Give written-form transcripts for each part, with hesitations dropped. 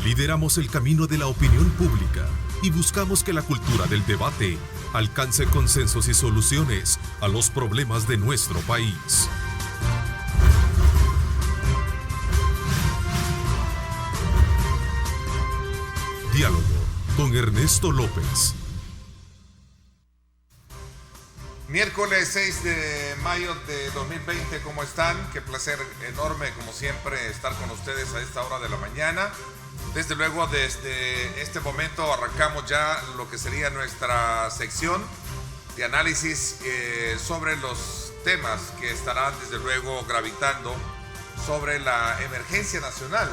Lideramos el camino de la opinión pública y buscamos que la cultura del debate alcance consensos y soluciones a los problemas de nuestro país. Diálogo con Ernesto López. Miércoles 6 de mayo de 2020, ¿cómo están? Qué placer enorme, como siempre, estar con ustedes a esta hora de la mañana. Desde luego, desde este momento arrancamos ya lo que sería nuestra sección de análisis sobre los temas que estarán, desde luego, gravitando sobre la emergencia nacional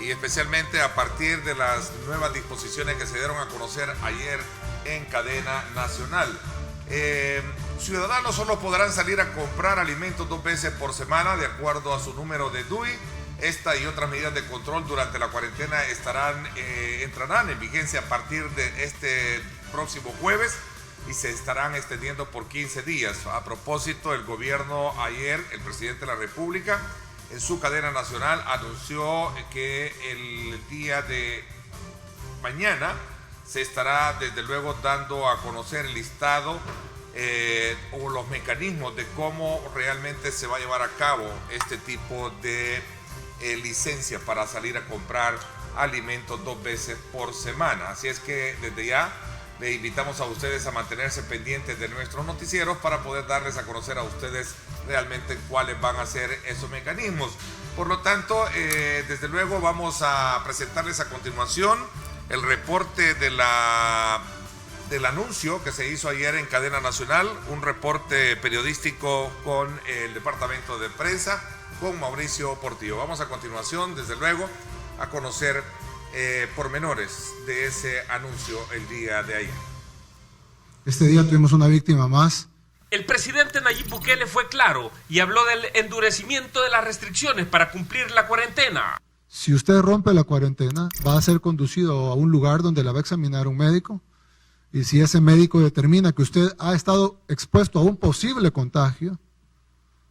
y especialmente a partir de las nuevas disposiciones que se dieron a conocer ayer en cadena nacional. Ciudadanos solo podrán salir a comprar alimentos 2 veces por semana de acuerdo a su número de DUI. Esta y otras medidas de control durante la cuarentena entrarán en vigencia a partir de este próximo jueves y se estarán extendiendo por 15 días. A propósito, el gobierno ayer, el presidente de la República, en su cadena nacional anunció que el día de mañana se estará desde luego dando a conocer el listado o los mecanismos de cómo realmente se va a llevar a cabo este tipo de licencia para salir a comprar alimentos 2 veces por semana. Así es que desde ya le invitamos a ustedes a mantenerse pendientes de nuestros noticieros para poder darles a conocer a ustedes realmente cuáles van a ser esos mecanismos. Por lo tanto, desde luego vamos a presentarles a continuación el reporte del anuncio que se hizo ayer en cadena nacional, un reporte periodístico con el departamento de prensa, con Mauricio Portillo. Vamos a continuación, desde luego, a conocer pormenores de ese anuncio el día de ayer. Este día tuvimos una víctima más. El presidente Nayib Bukele fue claro y habló del endurecimiento de las restricciones para cumplir la cuarentena. Si usted rompe la cuarentena, va a ser conducido a un lugar donde la va a examinar un médico, y si ese médico determina que usted ha estado expuesto a un posible contagio,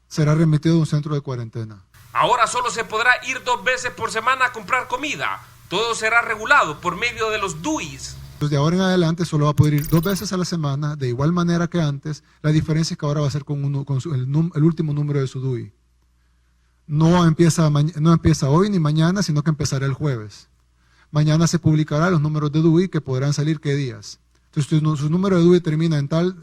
será remitido a un centro de cuarentena. Ahora solo se podrá ir 2 veces por semana a comprar comida. Todo será regulado por medio de los DUIs. Desde ahora en adelante solo va a poder ir 2 veces a la semana, de igual manera que antes. La diferencia es que ahora va a ser con el último número de su DUI. No empieza hoy ni mañana, sino que empezará el jueves. Mañana se publicará los números de DUI que podrán salir qué días. Entonces, si su número de DUI termina en tal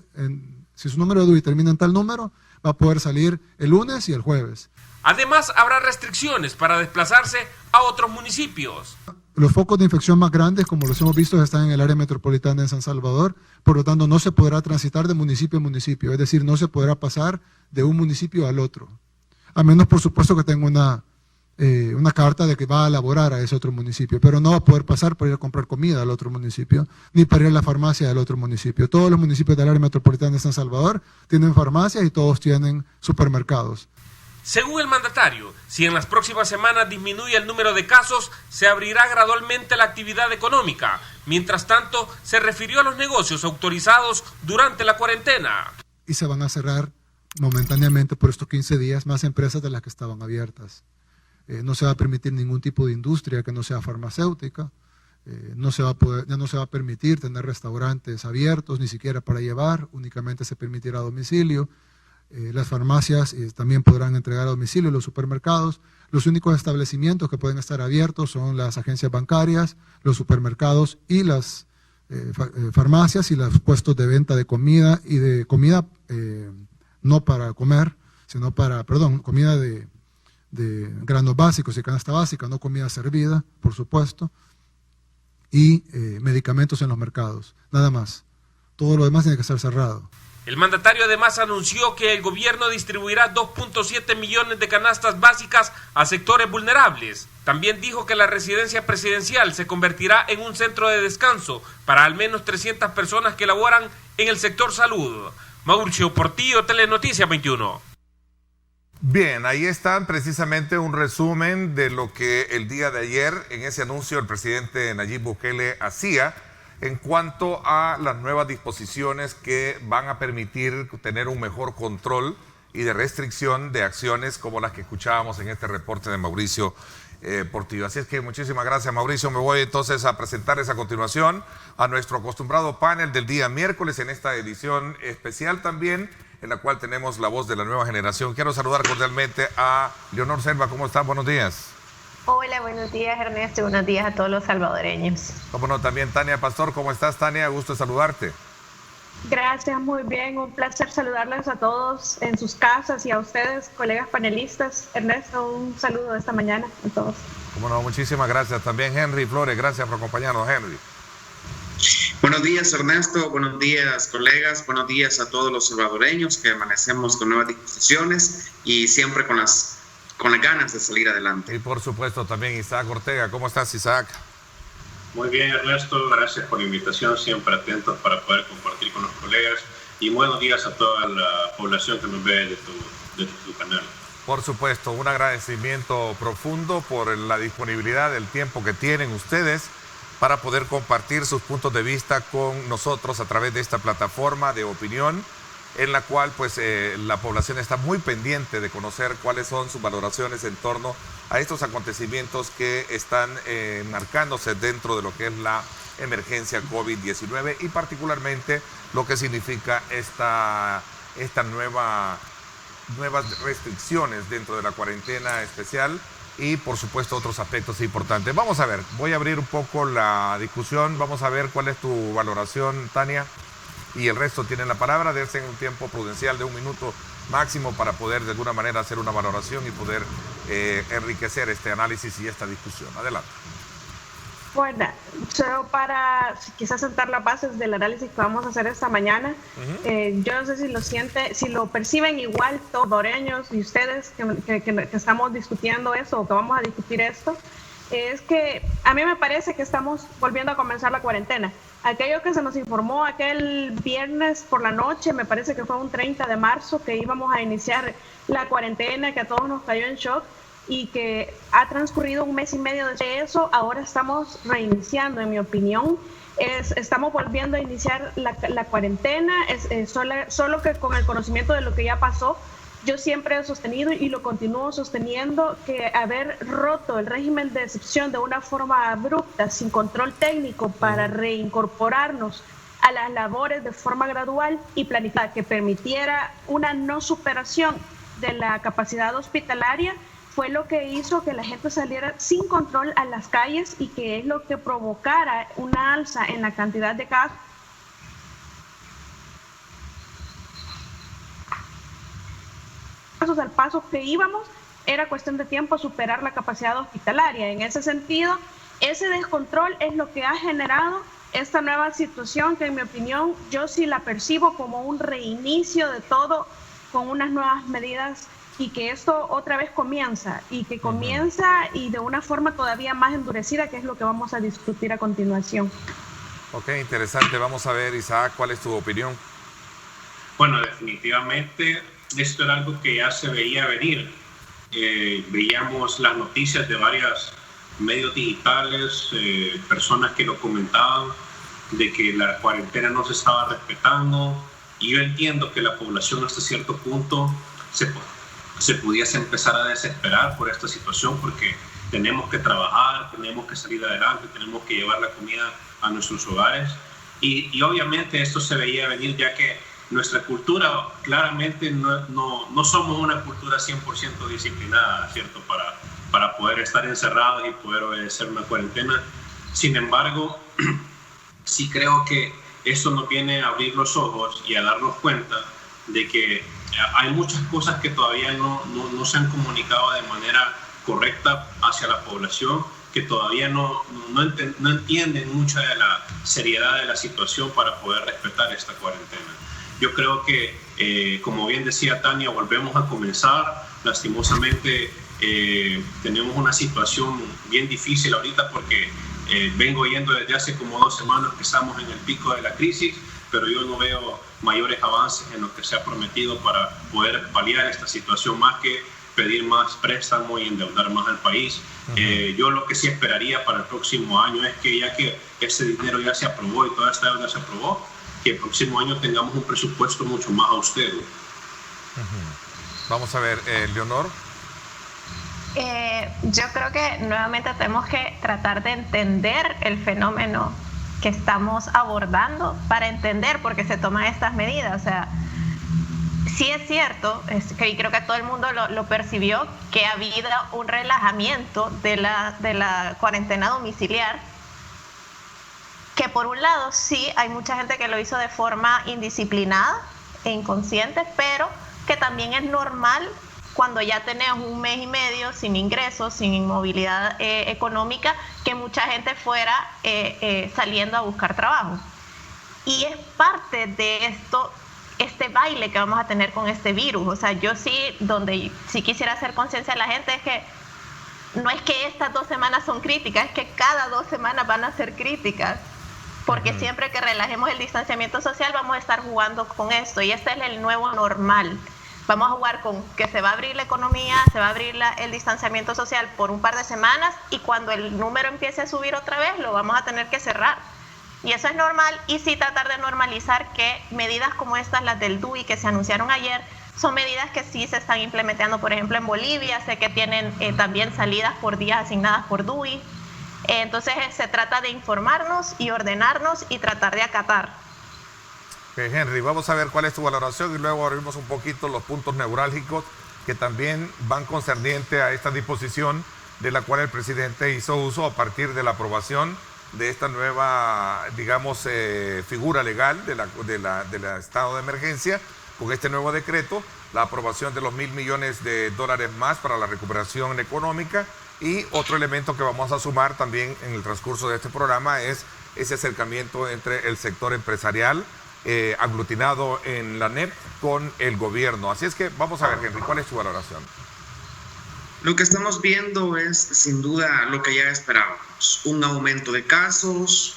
número, va a poder salir el lunes y el jueves. Además, habrá restricciones para desplazarse a otros municipios. Los focos de infección más grandes, como los hemos visto, están en el área metropolitana de San Salvador. Por lo tanto, no se podrá transitar de municipio a municipio. Es decir, no se podrá pasar de un municipio al otro. A menos, por supuesto, que tenga una carta de que va a laborar a ese otro municipio, pero no va a poder pasar para ir a comprar comida al otro municipio, ni para ir a la farmacia del otro municipio. Todos los municipios del área metropolitana de San Salvador tienen farmacias y todos tienen supermercados. Según el mandatario, si en las próximas semanas disminuye el número de casos, se abrirá gradualmente la actividad económica. Mientras tanto, se refirió a los negocios autorizados durante la cuarentena. Y se van a cerrar momentáneamente por estos 15 días más empresas de las que estaban abiertas. No se va a permitir ningún tipo de industria que no sea farmacéutica, ya no se va a permitir tener restaurantes abiertos, ni siquiera para llevar, únicamente se permitirá a domicilio. Las farmacias también podrán entregar a domicilio, los supermercados. Los únicos establecimientos que pueden estar abiertos son las agencias bancarias, los supermercados y las farmacias y los puestos de venta de comida no para comer, sino comida de granos básicos y canasta básica, no comida servida, por supuesto, y medicamentos en los mercados, nada más. Todo lo demás tiene que estar cerrado. El mandatario además anunció que el gobierno distribuirá 2.7 millones de canastas básicas a sectores vulnerables. También dijo que la residencia presidencial se convertirá en un centro de descanso para al menos 300 personas que laboran en el sector salud. Mauricio Portillo, Telenoticias 21. Bien, ahí está precisamente un resumen de lo que el día de ayer en ese anuncio el presidente Nayib Bukele hacía en cuanto a las nuevas disposiciones que van a permitir tener un mejor control y de restricción de acciones como las que escuchábamos en este reporte de Mauricio por ti. Así es que muchísimas gracias, Mauricio. Me voy entonces a presentarles a continuación a nuestro acostumbrado panel del día miércoles en esta edición especial también, en la cual tenemos la voz de la nueva generación. Quiero saludar cordialmente a Leonor Selva. ¿Cómo estás? Buenos días. Hola, buenos días, Ernesto. Buenos días a todos los salvadoreños. Cómo no, también Tania Pastor. ¿Cómo estás, Tania? Gusto de saludarte. Gracias, muy bien. Un placer saludarles a todos en sus casas y a ustedes, colegas panelistas. Ernesto, un saludo esta mañana a todos. Cómo no, muchísimas gracias. También Henry Flores, gracias por acompañarnos, Henry. Buenos días, Ernesto. Buenos días, colegas. Buenos días a todos los salvadoreños que amanecemos con nuevas disposiciones y siempre con las ganas de salir adelante. Y por supuesto también Isaac Ortega. ¿Cómo estás, Isaac? Muy bien, Ernesto, gracias por la invitación, siempre atentos para poder compartir con los colegas, y buenos días a toda la población que nos ve de tu canal. Por supuesto, un agradecimiento profundo por la disponibilidad del tiempo que tienen ustedes para poder compartir sus puntos de vista con nosotros a través de esta plataforma de opinión, en la cual pues la población está muy pendiente de conocer cuáles son sus valoraciones en torno a estos acontecimientos que están marcándose dentro de lo que es la emergencia COVID-19 y particularmente lo que significa esta nuevas restricciones dentro de la cuarentena especial y por supuesto otros aspectos importantes. Vamos a ver, voy a abrir un poco la discusión, vamos a ver cuál es tu valoración, Tania, y el resto tienen la palabra. Dense en un tiempo prudencial de 1 minuto máximo para poder de alguna manera hacer una valoración y poder enriquecer este análisis y esta discusión. Adelante. Bueno, solo para quizás sentar las bases del análisis que vamos a hacer esta mañana, yo no sé si lo perciben igual todos los salvadoreños y ustedes que estamos discutiendo eso o que vamos a discutir esto, es que a mí me parece que estamos volviendo a comenzar la cuarentena. Aquello que se nos informó aquel viernes por la noche, me parece que fue un 30 de marzo, que íbamos a iniciar la cuarentena, que a todos nos cayó en shock y que ha transcurrido 1 mes y medio de eso, ahora estamos reiniciando, en mi opinión. Estamos volviendo a iniciar la cuarentena, solo que con el conocimiento de lo que ya pasó. Yo siempre he sostenido y lo continúo sosteniendo que haber roto el régimen de excepción de una forma abrupta, sin control técnico, para reincorporarnos a las labores de forma gradual y planificada, que permitiera una no superación de la capacidad hospitalaria, fue lo que hizo que la gente saliera sin control a las calles y que es lo que provocara una alza en la cantidad de casos al paso que íbamos. Era cuestión de tiempo superar la capacidad hospitalaria. En ese sentido, ese descontrol es lo que ha generado esta nueva situación que, en mi opinión, yo sí la percibo como un reinicio de todo con unas nuevas medidas y que esto otra vez comienza y que comienza y de una forma todavía más endurecida, que es lo que vamos a discutir a continuación. Ok, interesante. Vamos a ver, Isaac, ¿cuál es tu opinión? Bueno, definitivamente esto era algo que ya se veía venir. Veíamos las noticias de varios medios digitales, personas que lo comentaban, de que la cuarentena no se estaba respetando, y yo entiendo que la población hasta cierto punto se pudiese empezar a desesperar por esta situación, porque tenemos que trabajar, tenemos que salir adelante, tenemos que llevar la comida a nuestros hogares, y obviamente esto se veía venir, ya que nuestra cultura claramente no somos una cultura 100% disciplinada, ¿cierto? Para poder estar encerrados y poder obedecer una cuarentena. Sin embargo, sí creo que esto nos viene a abrir los ojos y a darnos cuenta de que hay muchas cosas que todavía no se han comunicado de manera correcta hacia la población, que todavía no entienden mucha de la seriedad de la situación para poder respetar esta cuarentena. Yo creo que, como bien decía Tania, volvemos a comenzar. Lastimosamente, tenemos una situación bien difícil ahorita porque vengo yendo desde hace como 2 semanas que estamos en el pico de la crisis, pero yo no veo mayores avances en lo que se ha prometido para poder paliar esta situación, más que pedir más préstamo y endeudar más al país. Yo lo que sí esperaría para el próximo año es que, ya que ese dinero ya se aprobó y toda esta deuda se aprobó, que el próximo año tengamos un presupuesto mucho más austero. Vamos a ver, Leonor. Yo creo que nuevamente tenemos que tratar de entender el fenómeno que estamos abordando para entender por qué se toman estas medidas. O sea, sí es cierto, y creo que todo el mundo lo percibió, que ha habido un relajamiento de la cuarentena domiciliar, que por un lado sí hay mucha gente que lo hizo de forma indisciplinada e inconsciente, pero que también es normal cuando ya tenés un mes y medio sin ingresos, sin inmovilidad económica, que mucha gente fuera saliendo a buscar trabajo. Y es parte de esto, este baile que vamos a tener con este virus. O sea, yo sí quisiera hacer conciencia a la gente, es que no es que estas 2 semanas son críticas, es que cada 2 semanas van a ser críticas, porque siempre que relajemos el distanciamiento social vamos a estar jugando con esto, y este es el nuevo normal. Vamos a jugar con que se va a abrir la economía, se va a abrir el distanciamiento social por un par de semanas, y cuando el número empiece a subir otra vez lo vamos a tener que cerrar. Y eso es normal, y sí tratar de normalizar que medidas como estas, las del DUI que se anunciaron ayer, son medidas que sí se están implementando. Por ejemplo, en Bolivia sé que tienen también salidas por días asignadas por DUI. Entonces se trata de informarnos y ordenarnos y tratar de acatar. Henry, vamos a ver cuál es tu valoración y luego abrimos un poquito los puntos neurálgicos que también van concernientes a esta disposición de la cual el presidente hizo uso a partir de la aprobación de esta nueva, digamos, figura legal del estado de emergencia, con este nuevo decreto, la aprobación de los $1.000 millones más para la recuperación económica. Y otro elemento que vamos a sumar también en el transcurso de este programa es ese acercamiento entre el sector empresarial aglutinado en la NEP con el gobierno. Así es que vamos a ver, Henry, ¿cuál es tu valoración? Lo que estamos viendo es sin duda lo que ya esperábamos, un aumento de casos,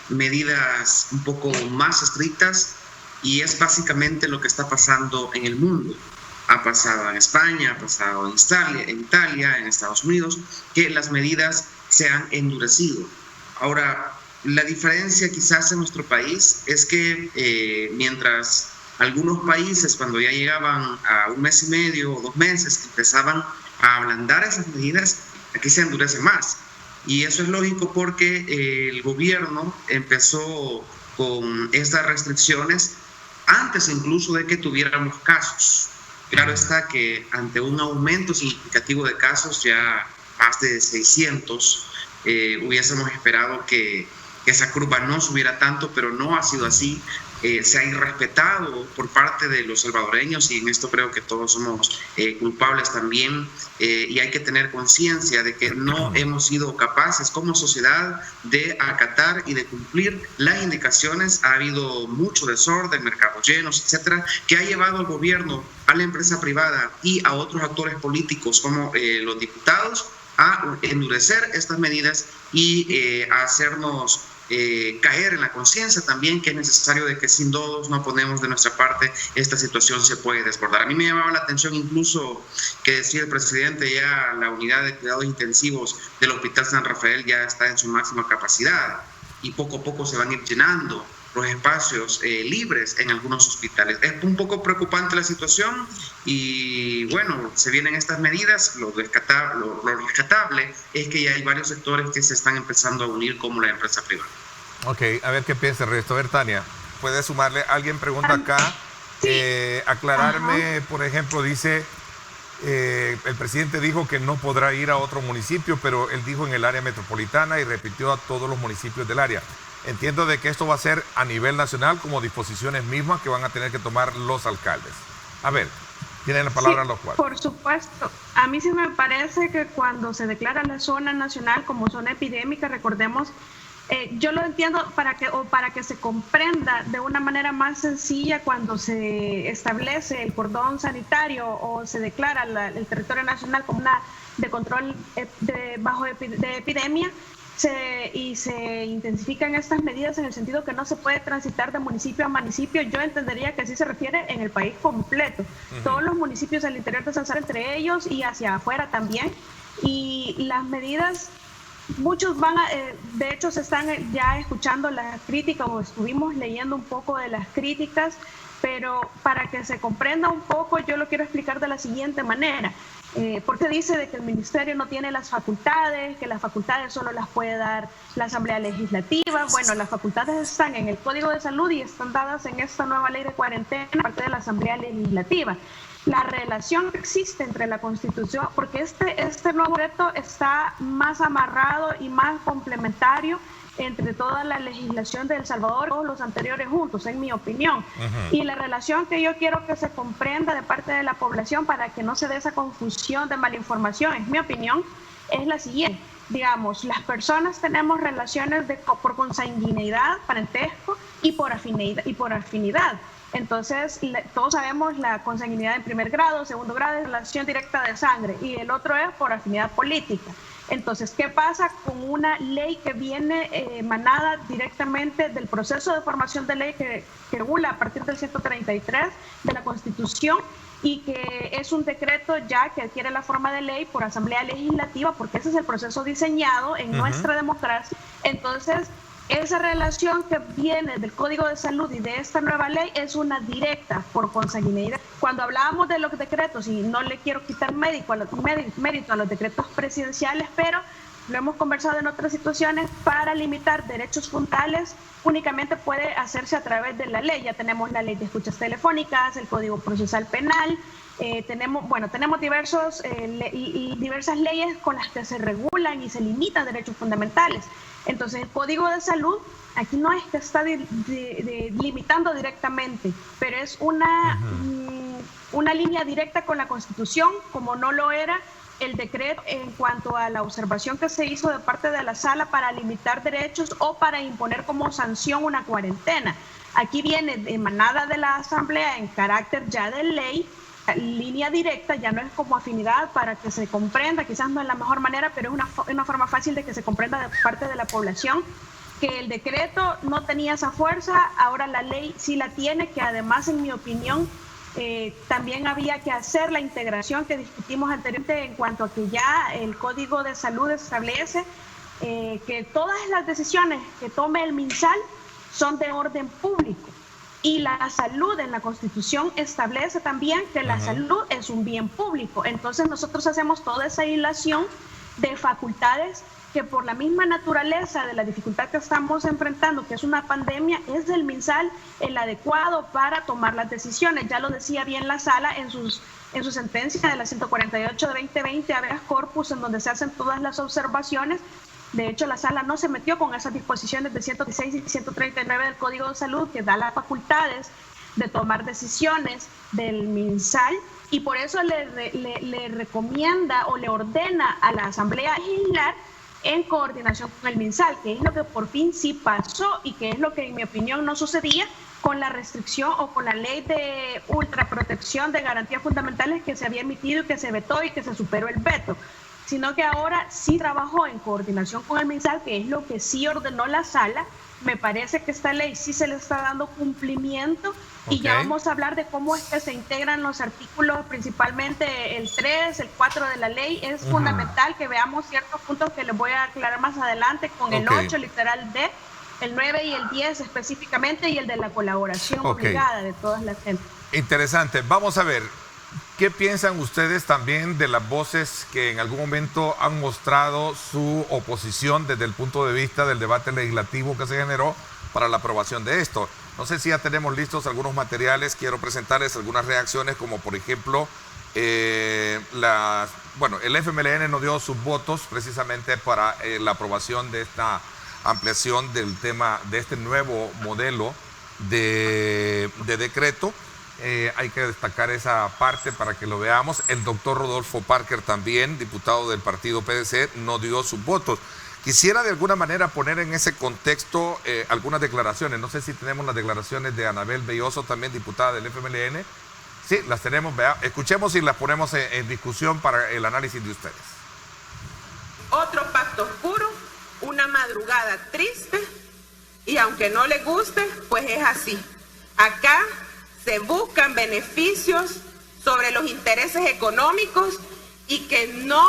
medidas un poco más estrictas, y es básicamente lo que está pasando en el mundo. Ha pasado en España, ha pasado en Italia, en Estados Unidos, que las medidas se han endurecido. Ahora, la diferencia quizás en nuestro país es que mientras algunos países, cuando ya llegaban a 1 mes y medio o 2 meses, empezaban a ablandar esas medidas, aquí se endurece más. Y eso es lógico porque el gobierno empezó con estas restricciones antes incluso de que tuviéramos casos. Claro está que ante un aumento significativo de casos, ya más de 600, hubiésemos esperado que esa curva no subiera tanto, pero no ha sido así. Se ha irrespetado por parte de los salvadoreños, y en esto creo que todos somos culpables también, y hay que tener conciencia de que no hemos sido capaces como sociedad de acatar y de cumplir las indicaciones. Ha habido mucho desorden, mercados llenos, etcétera, que ha llevado al gobierno, a la empresa privada y a otros actores políticos como los diputados a endurecer estas medidas y a hacernos caer en la conciencia también que es necesario de que sin todos no ponemos de nuestra parte, esta situación se puede desbordar. A mí me llamaba la atención incluso que decía el presidente, ya la unidad de cuidados intensivos del Hospital San Rafael ya está en su máxima capacidad, y poco a poco se van a ir llenando los espacios libres en algunos hospitales. Es un poco preocupante la situación, y bueno, se vienen estas medidas. Lo rescatable es que ya hay varios sectores que se están empezando a unir, como la empresa privada. Ok, a ver qué piensa el resto. A ver, Tania, ¿puedes sumarle? Alguien pregunta acá, aclararme, por ejemplo, dice, el presidente dijo que no podrá ir a otro municipio, pero él dijo en el área metropolitana y repitió a todos los municipios del área. Entiendo de que esto va a ser a nivel nacional, como disposiciones mismas que van a tener que tomar los alcaldes. A ver, tienen la palabra los cuatro. Por supuesto. A mí sí me parece que cuando se declara la zona nacional como zona epidémica, recordemos, yo lo entiendo para que se comprenda de una manera más sencilla, cuando se establece el cordón sanitario o se declara el territorio nacional como una de control de epidemia, y se intensifican estas medidas en el sentido que no se puede transitar de municipio a municipio. Yo entendería que así se refiere en el país completo. Todos los municipios del interior de San entre ellos y hacia afuera también. Y las medidas, muchos de hecho se están ya escuchando las críticas, o estuvimos leyendo un poco de las críticas, pero para que se comprenda un poco, yo lo quiero explicar de la siguiente manera. Porque dice de que el ministerio no tiene las facultades, que las facultades solo las puede dar la Asamblea Legislativa. Bueno, las facultades están en el Código de Salud y están dadas en esta nueva ley de cuarentena, parte de la Asamblea Legislativa. La relación que existe entre la Constitución, porque este nuevo reto está más amarrado y más complementario entre toda la legislación de El Salvador, todos los anteriores juntos, en mi opinión. Y la relación que yo quiero que se comprenda de parte de la población para que no se dé esa confusión de malinformación, en mi opinión, es la siguiente. Digamos, las personas tenemos relaciones por consanguineidad, parentesco y por afinidad. Entonces, todos sabemos la consanguinidad en primer grado, segundo grado, es relación directa de sangre, y el otro es por afinidad política. Entonces, ¿qué pasa con una ley que viene emanada directamente del proceso de formación de ley que regula a partir del 133 de la Constitución y que es un decreto ya que adquiere la forma de ley por Asamblea Legislativa, porque ese es el proceso diseñado en nuestra democracia? Entonces, esa relación que viene del Código de Salud y de esta nueva ley es una directa por consanguinidad. Cuando hablábamos de los decretos, y no le quiero quitar mérito a los decretos presidenciales, pero lo hemos conversado en otras situaciones, para limitar derechos fundamentales únicamente puede hacerse a través de la ley. Ya tenemos la ley de escuchas telefónicas, el Código Procesal Penal, tenemos diversas leyes con las que se regulan y se limitan derechos fundamentales. Entonces, el Código de Salud aquí no es que está limitando directamente, pero es una línea directa con la Constitución, como no lo era el decreto en cuanto a la observación que se hizo de parte de la Sala para limitar derechos o para imponer como sanción una cuarentena. Aquí viene emanada de la Asamblea en carácter ya de ley, línea directa, ya no es como afinidad, para que se comprenda, quizás no es la mejor manera, pero es una forma fácil de que se comprenda de parte de la población que el decreto no tenía esa fuerza, ahora la ley sí la tiene, que además, en mi opinión, también había que hacer la integración que discutimos anteriormente en cuanto a que ya el Código de Salud establece que todas las decisiones que tome el MinSal son de orden público. Y la salud en la Constitución establece también que la salud es un bien público. Entonces nosotros hacemos toda esa hilación de facultades que, por la misma naturaleza de la dificultad que estamos enfrentando, que es una pandemia, es del MinSal el adecuado para tomar las decisiones. Ya lo decía bien la Sala en su sentencia de la 148 de 2020, habeas corpus, en donde se hacen todas las observaciones. De hecho, la Sala no se metió con esas disposiciones de 116 y 139 del Código de Salud, que da las facultades de tomar decisiones del MinSal, y por eso le recomienda o le ordena a la Asamblea legislar en coordinación con el MinSal, que es lo que por fin sí pasó y que es lo que, en mi opinión, no sucedía con la restricción o con la ley de ultraprotección de garantías fundamentales que se había emitido y que se vetó y que se superó el veto, sino que ahora sí trabajó en coordinación con el MinSal, que es lo que sí ordenó la Sala. Me parece que esta ley sí se le está dando cumplimiento, y ya vamos a hablar de cómo es que se integran los artículos, principalmente el 3, el 4 de la ley. Es fundamental que veamos ciertos puntos que les voy a aclarar más adelante, con el 8, literal D, el 9 y el 10 específicamente, y el de la colaboración obligada de todas las gentes. Interesante. Vamos a ver, ¿qué piensan ustedes también de las voces que en algún momento han mostrado su oposición desde el punto de vista del debate legislativo que se generó para la aprobación de esto? No sé si ya tenemos listos algunos materiales. Quiero presentarles algunas reacciones, como por ejemplo, el FMLN no dio sus votos precisamente para la aprobación de esta ampliación del tema, de este nuevo modelo de decreto. Hay que destacar esa parte para que lo veamos. El doctor Rodolfo Parker, también diputado del partido PDC, no dio sus votos. Quisiera de alguna manera poner en ese contexto algunas declaraciones. No sé si tenemos las declaraciones de Anabel Belloso, también diputada del FMLN. Sí, las tenemos. Escuchemos y las ponemos en discusión para el análisis de ustedes. Otro pacto oscuro, una madrugada triste, y aunque no le guste, pues es así. Acá se buscan beneficios sobre los intereses económicos, y que no,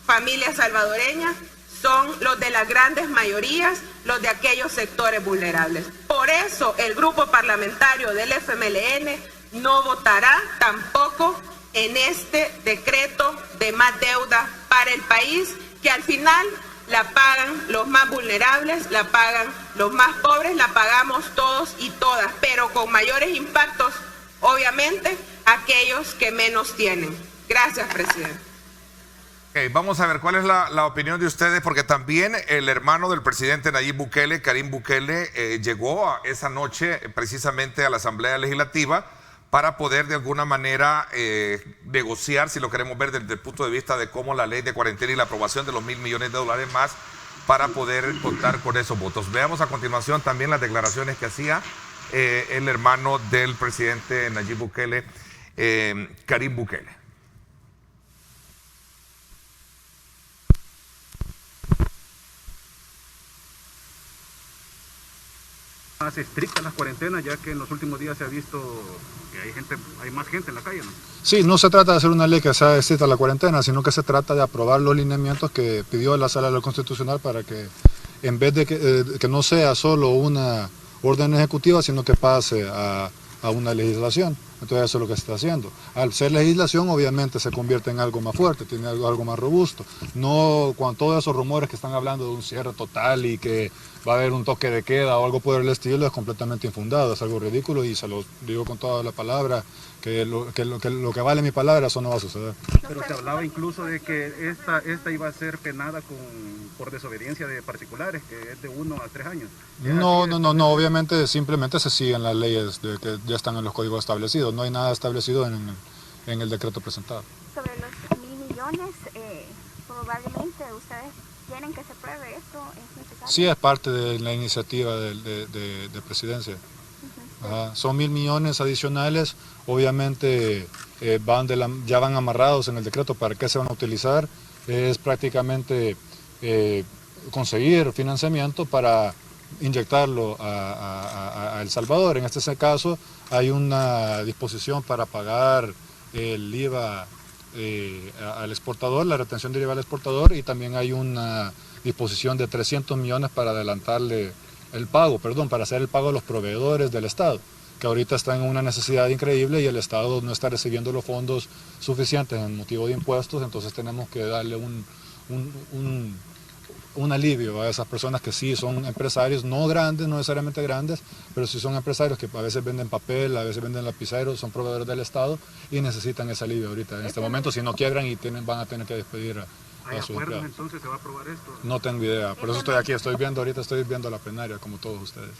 familias salvadoreñas, son los de las grandes mayorías, los de aquellos sectores vulnerables. Por eso el grupo parlamentario del FMLN no votará tampoco en este decreto de más deuda para el país, que al final la pagan los más vulnerables, la pagan los más pobres, la pagamos todos y todas, pero con mayores impactos, obviamente, aquellos que menos tienen. Gracias, presidente. Okay, vamos a ver cuál es la opinión de ustedes, porque también el hermano del presidente Nayib Bukele, Karim Bukele, llegó esa noche precisamente a la Asamblea Legislativa para poder de alguna manera negociar, si lo queremos ver desde el punto de vista de cómo la ley de cuarentena y la aprobación de los $1.000 millones más para poder contar con esos votos. Veamos a continuación también las declaraciones que hacía el hermano del presidente Nayib Bukele, Karim Bukele. Más estrictas las cuarentenas, ya que en los últimos días se ha visto que hay más gente en la calle, ¿no? Sí, no se trata de hacer una ley que sea estricta la cuarentena, sino que se trata de aprobar los lineamientos que pidió la Sala de lo Constitucional para que, en vez de que no sea solo una orden ejecutiva, sino que pase a una legislación. Entonces eso es lo que se está haciendo. Al ser legislación, obviamente se convierte en algo más fuerte, tiene algo más robusto. No con todos esos rumores que están hablando de un cierre total y que va a haber un toque de queda o algo por el estilo, es completamente infundado, es algo ridículo y se lo digo con toda la palabra, que lo que vale mi palabra, eso no va a suceder. Pero se hablaba incluso de que esta iba a ser penada por desobediencia de particulares, que es de 1 a 3 años. No, obviamente simplemente se siguen las leyes que ya están en los códigos establecidos, no hay nada establecido en el decreto presentado. Sobre los $1.000 millones, probablemente ustedes quieren que se pruebe esto. Sí, es parte de la iniciativa de presidencia. Son $1.000 millones adicionales, obviamente ya van amarrados en el decreto para qué se van a utilizar. Es prácticamente conseguir financiamiento para inyectarlo a El Salvador. En este caso hay una disposición para pagar el IVA al exportador, la retención del IVA al exportador, y también hay una disposición de 300 millones para adelantarle para hacer el pago a los proveedores del Estado, que ahorita están en una necesidad increíble y el Estado no está recibiendo los fondos suficientes en motivo de impuestos, entonces tenemos que darle un alivio a esas personas que sí son empresarios, no grandes, no necesariamente grandes, pero sí son empresarios que a veces venden papel, a veces venden lapiceros, son proveedores del Estado y necesitan ese alivio ahorita. En este momento, si no quiebran y van a tener que despedir a sus empleados. ¿Entonces se va a aprobar esto? No tengo idea, por eso estoy aquí, estoy viendo la plenaria como todos ustedes.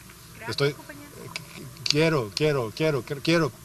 Quiero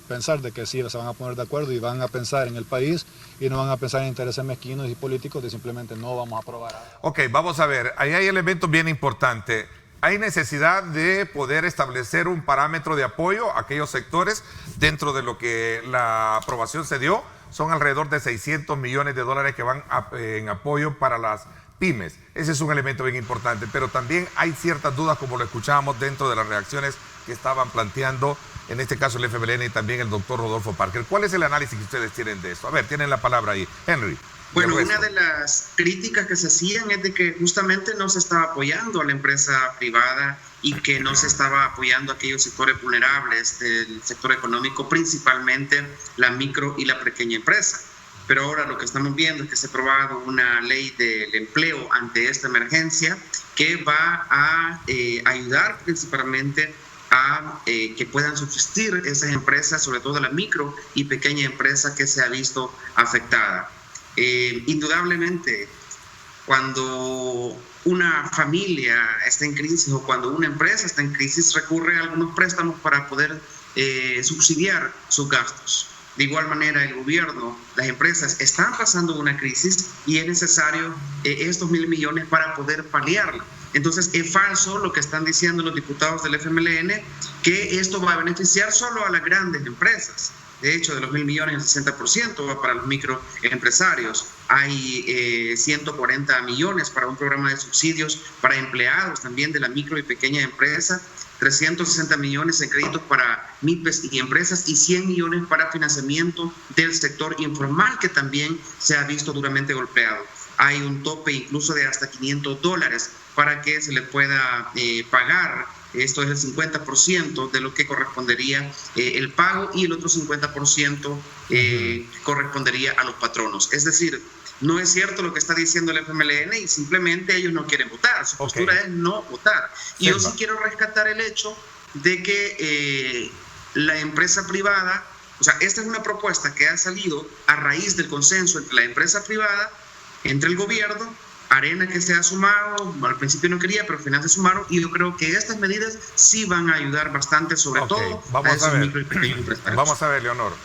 pensar de que sí se van a poner de acuerdo y van a pensar en el país y no van a pensar en intereses mezquinos y políticos de simplemente no vamos a aprobar. Ok, vamos a ver, ahí hay elementos bien importantes. Hay necesidad de poder establecer un parámetro de apoyo a aquellos sectores dentro de lo que la aprobación se dio. Son alrededor de $600 millones que van en apoyo para las pymes. Ese es un elemento bien importante, pero también hay ciertas dudas, como lo escuchábamos dentro de las reacciones que estaban planteando, en este caso el FMLN y también el doctor Rodolfo Parker. ¿Cuál es el análisis que ustedes tienen de esto? A ver, tienen la palabra ahí. Henry. Bueno, una de las críticas que se hacían es de que justamente no se estaba apoyando a la empresa privada y que no se estaba apoyando a aquellos sectores vulnerables del sector económico, principalmente la micro y la pequeña empresa. Pero ahora lo que estamos viendo es que se ha aprobado una ley del empleo ante esta emergencia que va a ayudar principalmente a que puedan subsistir esas empresas, sobre todo la micro y pequeña empresa que se ha visto afectada. Indudablemente, cuando una familia está en crisis o cuando una empresa está en crisis, recurre a algunos préstamos para poder subsidiar sus gastos. De igual manera, el gobierno, las empresas están pasando una crisis y es necesario estos $1.000 millones para poder paliarla. Entonces, es falso lo que están diciendo los diputados del FMLN, que esto va a beneficiar solo a las grandes empresas. De hecho, de los $1.000 millones, el 60% va para los microempresarios. Hay 140 millones para un programa de subsidios para empleados también de la micro y pequeña empresa, 360 millones en créditos para MIPES y empresas y 100 millones para financiamiento del sector informal, que también se ha visto duramente golpeado. hay un tope incluso de hasta $500 para que se le pueda pagar. Esto es el 50% de lo que correspondería el pago, y el otro 50% correspondería a los patronos. Es decir, no es cierto lo que está diciendo el FMLN y simplemente ellos no quieren votar. Su postura es no votar. Y yo sí quiero rescatar el hecho de que la empresa privada, o sea, esta es una propuesta que ha salido a raíz del consenso entre la empresa privada, entre el gobierno, Arena, que se ha sumado, al principio no quería, pero al final se sumaron, y yo creo que estas medidas sí van a ayudar bastante, sobre todo vamos a esos micro y pequeños empresarios. Vamos a ver, Leonor.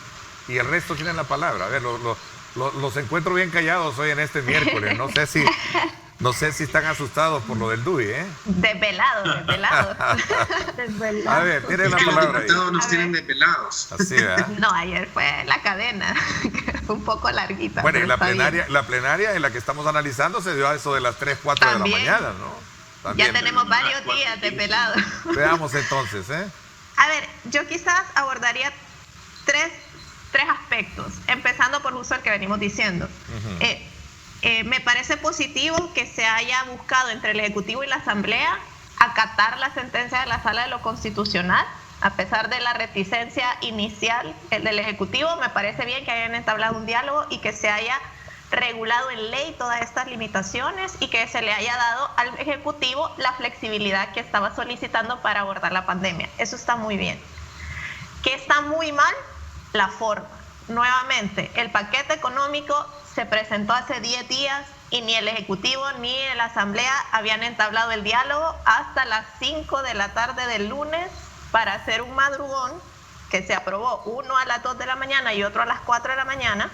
Y el resto tienen la palabra. A ver, los encuentro bien callados hoy en este miércoles. No sé si están asustados por lo del DUI, ¿eh? Desvelados. A ver, tienen la palabra. Los diputados nos tienen desvelados. Así, ¿verdad? No, ayer fue la cadena, un poco larguita. Bueno, y la plenaria en la que estamos analizando se dio a eso de las 3, 4 de la mañana, ¿no? También. Ya tenemos varios días desvelados. Veamos entonces, ¿eh? A ver, yo quizás abordaría tres aspectos, empezando por justo el que venimos diciendo. Me parece positivo que se haya buscado entre el Ejecutivo y la Asamblea acatar la sentencia de la Sala de lo Constitucional, a pesar de la reticencia inicial del Ejecutivo. Me parece bien que hayan entablado un diálogo y que se haya regulado en ley todas estas limitaciones y que se le haya dado al Ejecutivo la flexibilidad que estaba solicitando para abordar la pandemia. Eso está muy bien. ¿Qué está muy mal? La forma. Nuevamente, el paquete económico se presentó hace 10 días y ni el Ejecutivo ni la Asamblea habían entablado el diálogo hasta las 5 de la tarde del lunes para hacer un madrugón que se aprobó, uno a las 2 de la mañana y otro a las 4 de la mañana,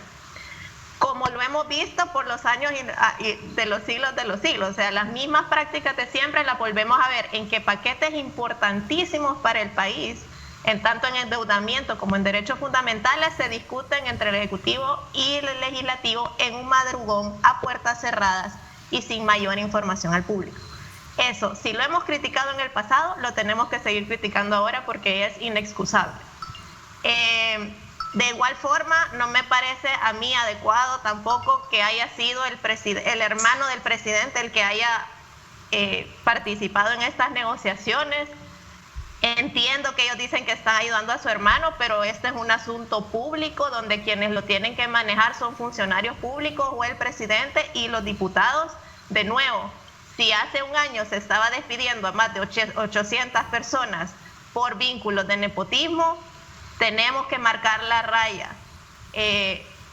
como lo hemos visto por los años de los siglos. O sea, las mismas prácticas de siempre las volvemos a ver en que paquetes importantísimos para el país, en tanto en endeudamiento como en derechos fundamentales, se discuten entre el Ejecutivo y el Legislativo en un madrugón a puertas cerradas y sin mayor información al público. Eso, si lo hemos criticado en el pasado, lo tenemos que seguir criticando ahora porque es inexcusable. De igual forma, no me parece a mí adecuado tampoco que haya sido el hermano del presidente el que haya participado en estas negociaciones. Entiendo que ellos dicen que están ayudando a su hermano, pero este es un asunto público donde quienes lo tienen que manejar son funcionarios públicos o el presidente y los diputados. De nuevo, si hace un año se estaba despidiendo a más de 800 personas por vínculos de nepotismo, tenemos que marcar la raya.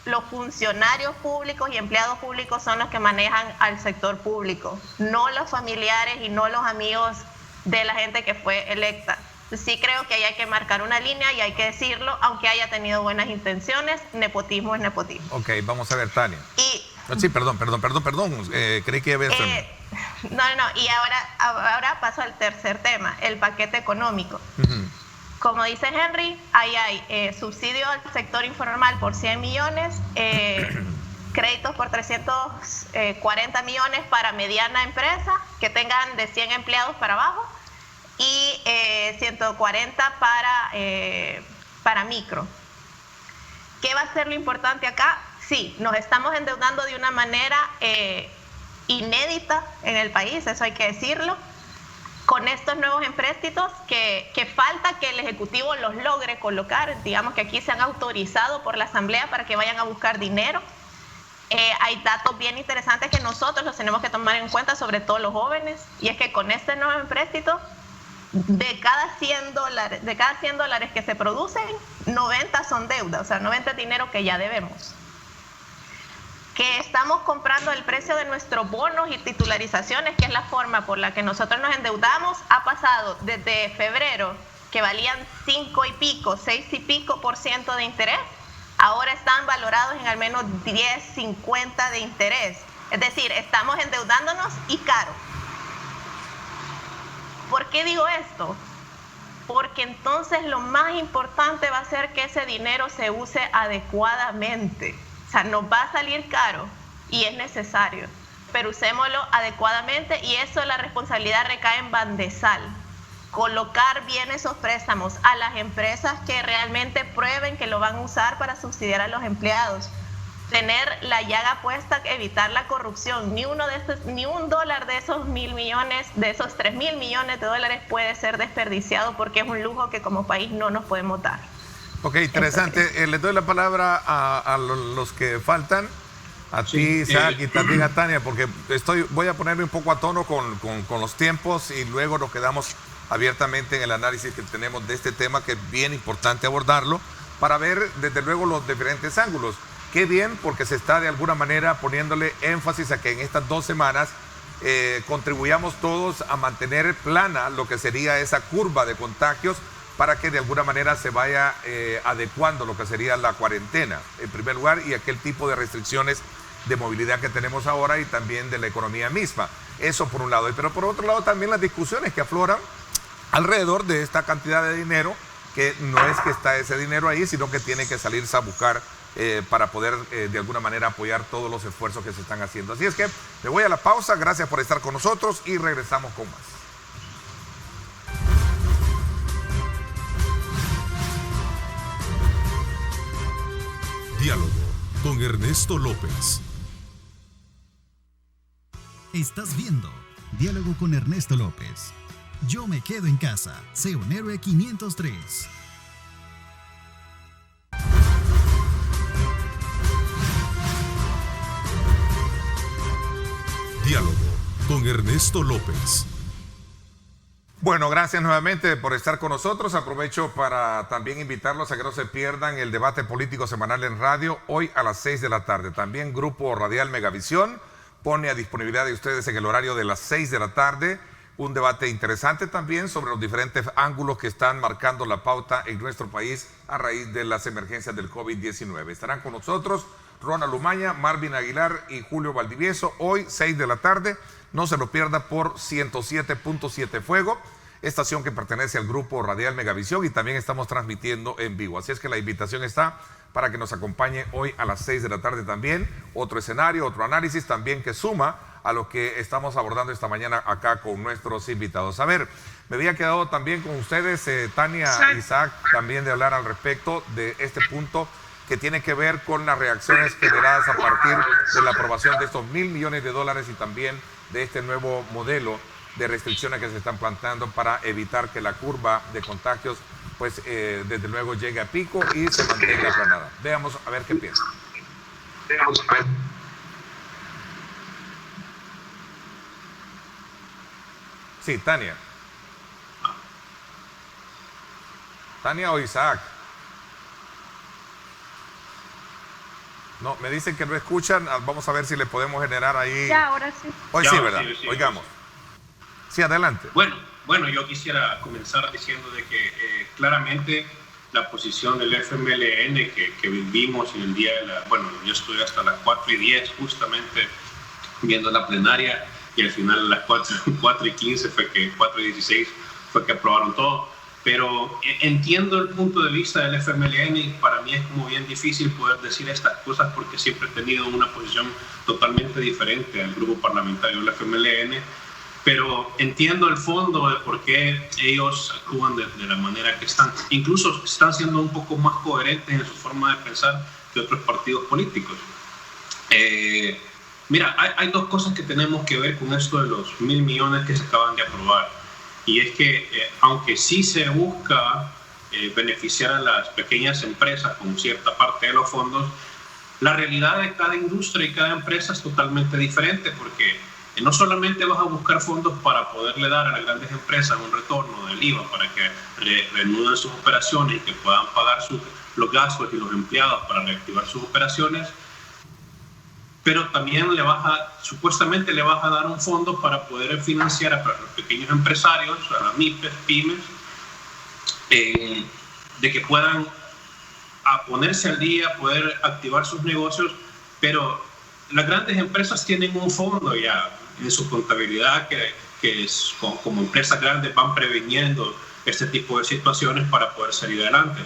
Los funcionarios públicos y empleados públicos son los que manejan al sector público, no los familiares y no los amigos de la gente que fue electa. Sí creo que ahí hay que marcar una línea y hay que decirlo, aunque haya tenido buenas intenciones, nepotismo es nepotismo. Ok, vamos a ver, Tania. Sí, perdón. Creí que había... No, y ahora paso al tercer tema, el paquete económico. Como dice Henry, ahí hay subsidio al sector informal por 100 millones, créditos por 340 millones para mediana empresa que tengan de 100 empleados para abajo y 140 para micro. ¿Qué va a ser lo importante acá? Sí, nos estamos endeudando de una manera inédita en el país, eso hay que decirlo, con estos nuevos empréstitos que falta que el Ejecutivo los logre colocar. Digamos que aquí se han autorizado por la Asamblea para que vayan a buscar dinero. Hay datos bien interesantes que nosotros los tenemos que tomar en cuenta, sobre todo los jóvenes, y es que con este nuevo empréstito, de cada $100 que se producen, 90 son deuda, o sea, 90 es dinero que ya debemos. Que estamos comprando el precio de nuestros bonos y titularizaciones, que es la forma por la que nosotros nos endeudamos, ha pasado desde febrero, que valían 5 y pico, 6 y pico % de interés, ahora están valorados en al menos 10, 50 de interés. Es decir, estamos endeudándonos y caro. ¿Por qué digo esto? Porque entonces lo más importante va a ser que ese dinero se use adecuadamente. O sea, nos va a salir caro y es necesario, pero usémoslo adecuadamente, y eso, la responsabilidad recae en Bandesal. Colocar bien esos préstamos a las empresas que realmente prueben que lo van a usar para subsidiar a los empleados. tener la llaga puesta, evitar la corrupción. Ni un dólar de esos 1.000 millones, de esos 3.000 millones de dólares puede ser desperdiciado, porque es un lujo que como país no nos podemos dar. Ok, interesante. Les doy la palabra a los que faltan, a ti, Isaac, y también a Tania, porque voy a ponerme un poco a tono con los tiempos y luego nos quedamos abiertamente en el análisis que tenemos de este tema, que es bien importante abordarlo para ver desde luego los diferentes ángulos. Qué bien, porque se está de alguna manera poniéndole énfasis a que en estas 2 semanas contribuyamos todos a mantener plana lo que sería esa curva de contagios, para que de alguna manera se vaya adecuando lo que sería la cuarentena, en primer lugar, y aquel tipo de restricciones de movilidad que tenemos ahora, y también de la economía misma. Eso por un lado. Pero por otro lado también las discusiones que afloran alrededor de esta cantidad de dinero, que no es que está ese dinero ahí, sino que tiene que salirse a buscar para poder de alguna manera apoyar todos los esfuerzos que se están haciendo. Así es que me voy a la pausa, gracias por estar con nosotros y regresamos con más. Diálogo con Ernesto López. Estás viendo Diálogo con Ernesto López. Yo me quedo en casa. Sé un héroe 503. Diálogo con Ernesto López. Bueno, gracias nuevamente por estar con nosotros. Aprovecho para también invitarlos a que no se pierdan el debate político semanal en radio, hoy a las 6 de la tarde. También Grupo Radial Megavisión pone a disponibilidad de ustedes en el horario de las 6 de la tarde un debate interesante también sobre los diferentes ángulos que están marcando la pauta en nuestro país a raíz de las emergencias del COVID-19. Estarán con nosotros Ronald Umaña, Marvin Aguilar y Julio Valdivieso, hoy 6 de la tarde. No se lo pierda por 107.7 Fuego, estación que pertenece al Grupo Radial Megavisión, y también estamos transmitiendo en vivo. Así es que la invitación está para que nos acompañe hoy a las 6 de la tarde también. Otro escenario, otro análisis también que suma a lo que estamos abordando esta mañana acá con nuestros invitados. A ver, me había quedado también con ustedes, Tania, Isaac, también de hablar al respecto de este punto que tiene que ver con las reacciones generadas a partir de la aprobación de estos $1.000 millones y también de este nuevo modelo de restricciones que se están planteando para evitar que la curva de contagios, pues desde luego llegue a pico y se mantenga aplanada. Veamos a ver qué piensan. Sí, Tania. Tania o Isaac. No, me dicen que no escuchan. Vamos a ver si le podemos generar ahí. Ya, ahora sí. Hoy sí, ¿verdad? Sí, oigamos. Sí, adelante. Bueno, yo quisiera comenzar diciendo de que claramente la posición del FMLN que vivimos en el día de la... Bueno, yo estuve hasta las 4:10 justamente viendo la plenaria, y al final a las 4:15 4:16 fue que aprobaron todo. Pero entiendo el punto de vista del FMLN, y para mí es como bien difícil poder decir estas cosas porque siempre he tenido una posición totalmente diferente al grupo parlamentario del FMLN, pero entiendo el fondo de por qué ellos actúan de la manera que están. Incluso están siendo un poco más coherentes en su forma de pensar que otros partidos políticos. Mira, hay dos cosas que tenemos que ver con esto de los 1.000 millones que se acaban de aprobar. Y es que aunque sí se busca beneficiar a las pequeñas empresas con cierta parte de los fondos, la realidad de cada industria y cada empresa es totalmente diferente, porque no solamente vas a buscar fondos para poderle dar a las grandes empresas un retorno del IVA para que reanuden sus operaciones y que puedan pagar los gastos y los empleados para reactivar sus operaciones, pero también supuestamente le vas a dar un fondo para poder financiar a los pequeños empresarios, a las MIPES, pymes, de que puedan ponerse al día, poder activar sus negocios, pero las grandes empresas tienen un fondo ya en su contabilidad que como empresas grandes van previniendo este tipo de situaciones para poder salir adelante.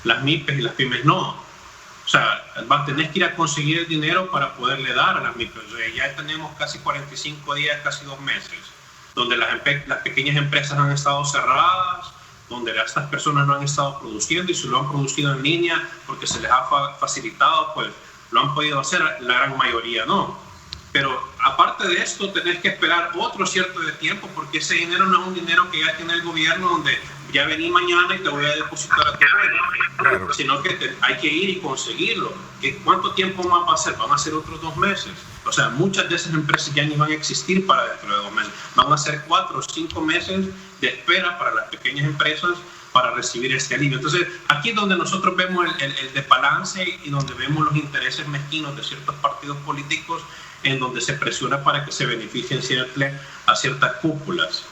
Las MIPES y las pymes no. O sea, tenés que ir a conseguir el dinero para poderle dar a las MIPES. O sea, ya tenemos casi 45 días, casi 2 meses, donde las pequeñas empresas han estado cerradas, donde estas personas no han estado produciendo, y si lo han producido en línea porque se les ha facilitado pues lo han podido hacer, la gran mayoría no. Pero aparte de esto, tenés que esperar otro cierto de tiempo, porque ese dinero no es un dinero que ya tiene el gobierno, donde ya vení mañana y te voy a depositar a tu cuenta, claro, sino que hay que ir y conseguirlo. ¿Cuánto tiempo más va a ser? Van a ser otros 2 meses. O sea, muchas de esas empresas ya ni van a existir para dentro de 2 meses. Van a ser 4 o 5 meses de espera para las pequeñas empresas para recibir este alivio. Entonces, aquí es donde nosotros vemos el desbalance y donde vemos los intereses mezquinos de ciertos partidos políticos, en donde se presiona para que se beneficien a ciertas cúpulas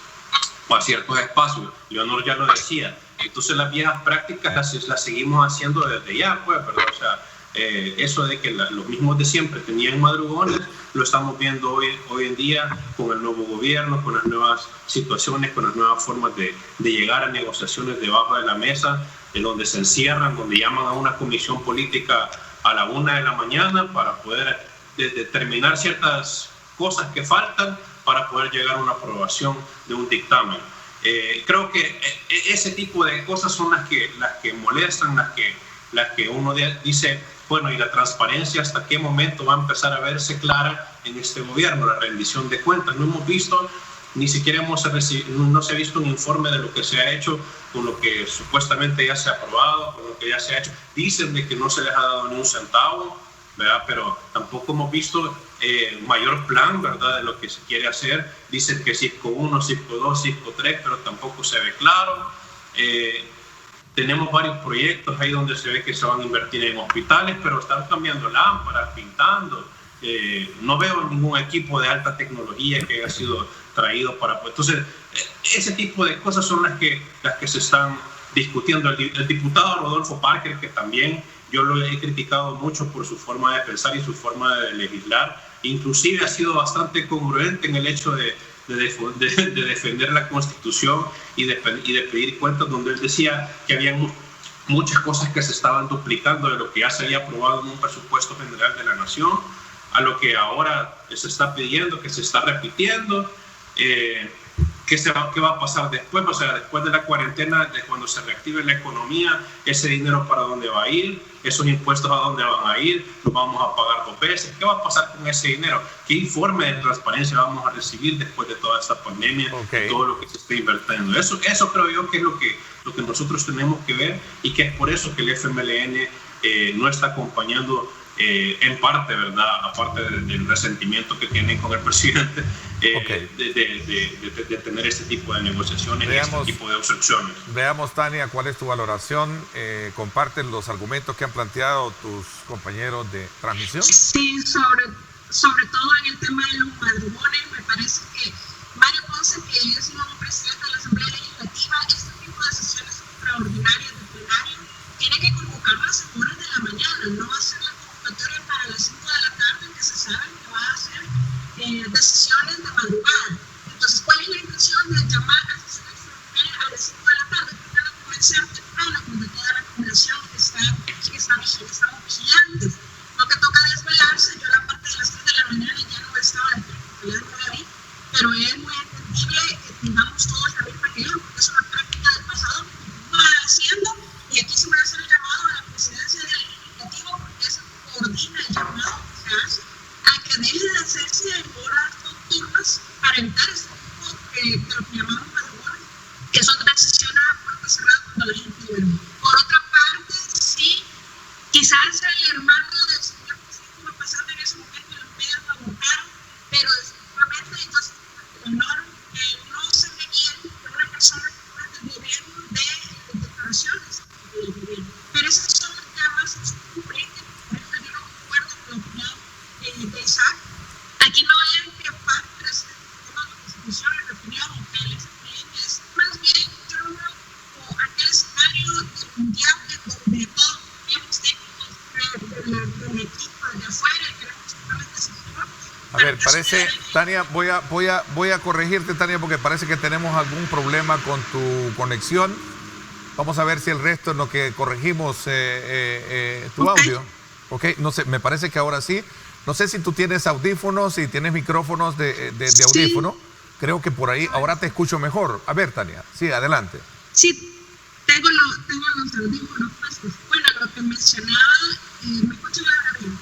o a ciertos espacios. Leonor ya lo decía. Entonces las viejas prácticas las seguimos haciendo desde ya, pues, ¿verdad? O sea, eso de que los mismos de siempre tenían madrugones, lo estamos viendo hoy en día con el nuevo gobierno, con las nuevas situaciones, con las nuevas formas de llegar a negociaciones debajo de la mesa, en donde se encierran, donde llaman a una comisión política a la 1 de la mañana para poder determinar ciertas cosas que faltan para poder llegar a una aprobación de un dictamen. Creo que ese tipo de cosas son las que molestan, las que uno dice, bueno, y la transparencia, ¿hasta qué momento va a empezar a verse clara en este gobierno? La rendición de cuentas. No hemos visto, ni siquiera no se ha visto un informe de lo que se ha hecho con lo que supuestamente ya se ha aprobado, con lo que ya se ha hecho. Dicen de que no se les ha dado ni un centavo, ¿verdad? Pero tampoco hemos visto mayor plan, ¿verdad?, de lo que se quiere hacer. Dicen que Cisco 1, Cisco 2, Cisco 3, pero tampoco se ve claro. Tenemos varios proyectos ahí donde se ve que se van a invertir en hospitales, pero están cambiando lámparas, pintando. No veo ningún equipo de alta tecnología que haya sido traído para... Entonces, ese tipo de cosas son las que se están discutiendo. El diputado Rodolfo Parker, que también yo lo he criticado mucho por su forma de pensar y su forma de legislar, inclusive ha sido bastante congruente en el hecho de defender la Constitución y de pedir cuentas, donde él decía que había muchas cosas que se estaban duplicando de lo que ya se había aprobado en un presupuesto general de la Nación, a lo que ahora se está pidiendo, que se está repitiendo. ¿Qué va a pasar después? O sea, después de la cuarentena, de cuando se reactive la economía, ese dinero para dónde va a ir, esos impuestos a dónde van a ir, los vamos a pagar 2 veces. ¿Qué va a pasar con ese dinero? ¿Qué informe de transparencia vamos a recibir después de toda esta pandemia y todo lo que se está invirtiendo? Eso creo yo que es lo que nosotros tenemos que ver, y que es por eso que el FMLN no está acompañando en parte, ¿verdad? Aparte del resentimiento que tienen con el presidente, de tener este tipo de negociaciones, este tipo de obstrucciones. Veamos, Tania, ¿cuál es tu valoración? ¿Comparten los argumentos que han planteado tus compañeros de transmisión? Sí, sobre todo en el tema de los madrugones, me parece que Mario Ponce, que es un presidente de la Asamblea Legislativa, este tipo de sesiones extraordinarias de plenario tiene que convocarlas a horas de la mañana, no hacer la convocatoria para las 5 de la tarde, que se sabe que va a hacer decisiones de madrugada. Entonces, ¿cuál es la intención de llamar a sesiones extraordinarias a las 5 de la tarde? Para comenzar temprano, cuando toda la población está vigilante, estamos vigilantes. Lo que toca desvelarse, yo la parte de las 3 de la mañana ya no estaba despierto, ya no la vi, pero es muy entendible que tengamos todos la misma guía, porque es una práctica del pasado que continúa haciendo, y aquí se me hace el llamado a la presidencia del Legislativo, porque eso coordina el llamado que se hace a que deje de hacerse en horas nocturnas para evitar este tipo de lo que llamamos madrugones, que son decisiones a puerta cerrada cuando la gente duerme. Por otra parte, sí, quizás el hermano del señor presidente va pasando en ese momento y los medios lo abortaron, pero definitivamente entonces honor no se ve bien que una persona que del gobierno de declaraciones del gobierno. Pero esas son las llamas políticas, por eso yo no concuerdo con la opinión de Isaac. Aquí no hay que parte de este tema de constitución en la opinión que el expediente es más bien yo lo veo como aquel escenario del mundial donde todos los técnicos del equipo de afuera y queremos simplemente sector. A ver, parece, Tania, voy a corregirte, Tania, porque parece que tenemos algún problema con tu conexión. Vamos a ver si el resto en lo que corregimos tu audio. Ok, no sé, me parece que ahora sí. No sé si tú tienes audífonos, si tienes micrófonos de audífono. Creo que por ahí ahora te escucho mejor. A ver, Tania, sí, adelante. Sí, tengo los audífonos puestos. Bueno, lo que mencionaba, ¿me escuchan ahora bien?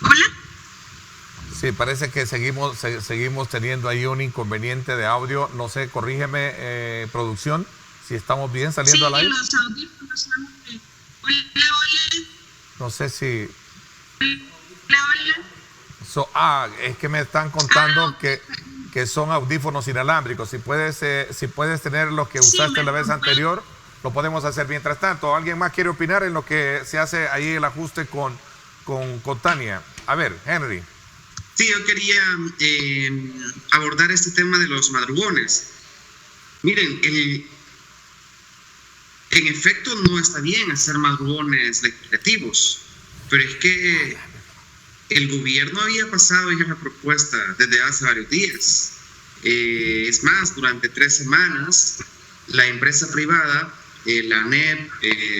Hola. Sí, parece que seguimos teniendo ahí un inconveniente de audio. No sé, corrígeme, producción, si estamos bien saliendo al aire. Sí, los audífonos. Hola. No sé si... Hola. Es que me están contando que son audífonos inalámbricos. Si puedes tener los que usaste la vez anterior, lo podemos hacer. Mientras tanto, ¿alguien más quiere opinar en lo que se hace ahí el ajuste con Tania? A ver, Henry. Sí, yo quería abordar este tema de los madrugones. Miren, en efecto no está bien hacer madrugones legislativos, pero es que el gobierno había pasado ya la propuesta desde hace varios días. Es más, durante 3 semanas, la empresa privada, la ANEP,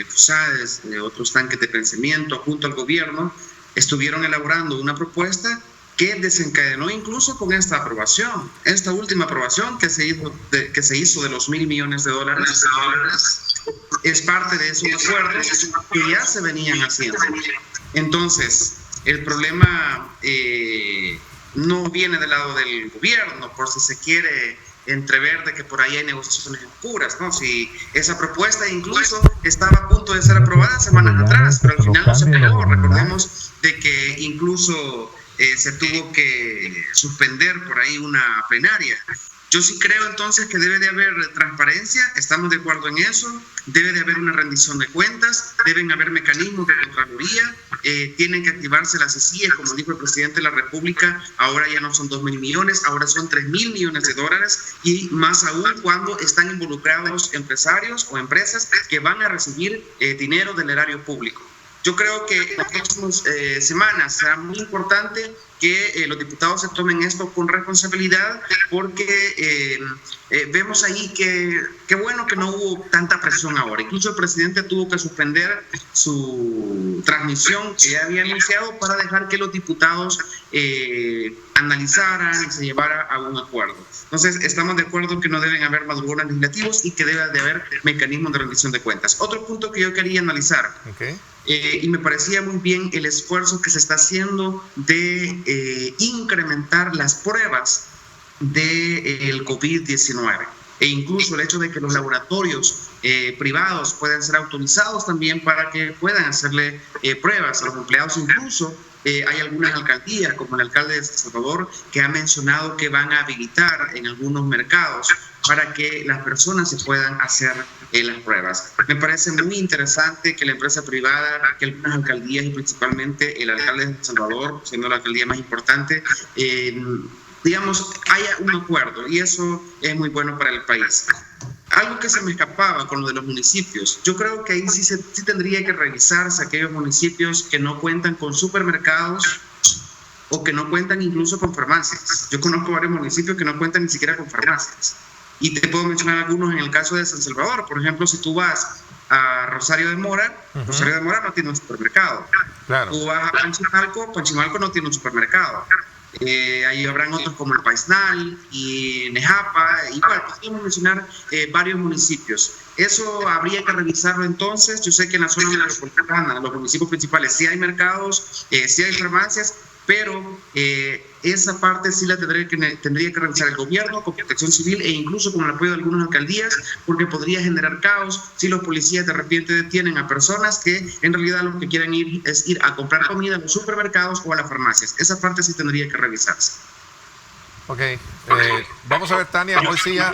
FUSADES, otros tanques de pensamiento, junto al gobierno, estuvieron elaborando una propuesta que desencadenó incluso con esta aprobación, esta última aprobación que se hizo de los $1.000 millones, es parte de esos acuerdos que ya se venían haciendo. Entonces, el problema no viene del lado del gobierno, por si se quiere entrever de que por ahí hay negociaciones oscuras, ¿no? Si esa propuesta incluso estaba a punto de ser aprobada semanas atrás, pero al final no se aprobó. Recordemos de que incluso se tuvo que suspender por ahí una plenaria. Yo sí creo entonces que debe de haber transparencia, estamos de acuerdo en eso, debe de haber una rendición de cuentas, deben haber mecanismos de contraloría, tienen que activarse las CECIES, como dijo el presidente de la República, ahora ya no son 2.000 millones, ahora son $3.000 millones, y más aún cuando están involucrados empresarios o empresas que van a recibir dinero del erario público. Yo creo que en las próximas semanas será muy importante que los diputados se tomen esto con responsabilidad, porque vemos ahí que bueno que no hubo tanta presión ahora. Incluso el presidente tuvo que suspender su transmisión que ya había anunciado para dejar que los diputados analizaran y se llevara a un acuerdo. Entonces, estamos de acuerdo que no deben haber madrugones legislativos y que debe de haber mecanismos de rendición de cuentas. Otro punto que yo quería analizar, y me parecía muy bien el esfuerzo que se está haciendo de incrementar las pruebas del COVID-19, e incluso el hecho de que los laboratorios privados puedan ser autorizados también para que puedan hacerle pruebas a los empleados. Incluso hay algunas alcaldías, como el alcalde de San Salvador, que ha mencionado que van a habilitar en algunos mercados para que las personas se puedan hacer las pruebas. Me parece muy interesante que la empresa privada, que algunas alcaldías y principalmente el alcalde de San Salvador, siendo la alcaldía más importante, digamos, haya un acuerdo, y eso es muy bueno para el país. Algo que se me escapaba con lo de los municipios, yo creo que ahí sí tendría que revisarse aquellos municipios que no cuentan con supermercados o que no cuentan incluso con farmacias. Yo conozco varios municipios que no cuentan ni siquiera con farmacias. Y te puedo mencionar algunos en el caso de San Salvador. Por ejemplo, si tú vas a Rosario de Mora, Rosario de Mora no tiene un supermercado. Claro. Tú vas a Panchimalco no tiene un supermercado. Ahí habrán otros como el Paisnal y Nejapa, y bueno, podemos mencionar varios municipios. Eso habría que revisarlo entonces. Yo sé que en la zona metropolitana, los municipios principales, sí hay mercados, sí hay farmacias, pero esa parte sí la tendría que revisar el gobierno con Protección Civil e incluso con el apoyo de algunas alcaldías, porque podría generar caos si los policías de repente detienen a personas que en realidad lo que quieren es ir a comprar comida a los supermercados o a las farmacias. Esa parte sí tendría que revisarse. Ok, vamos a ver, Tania, hoy sí ya...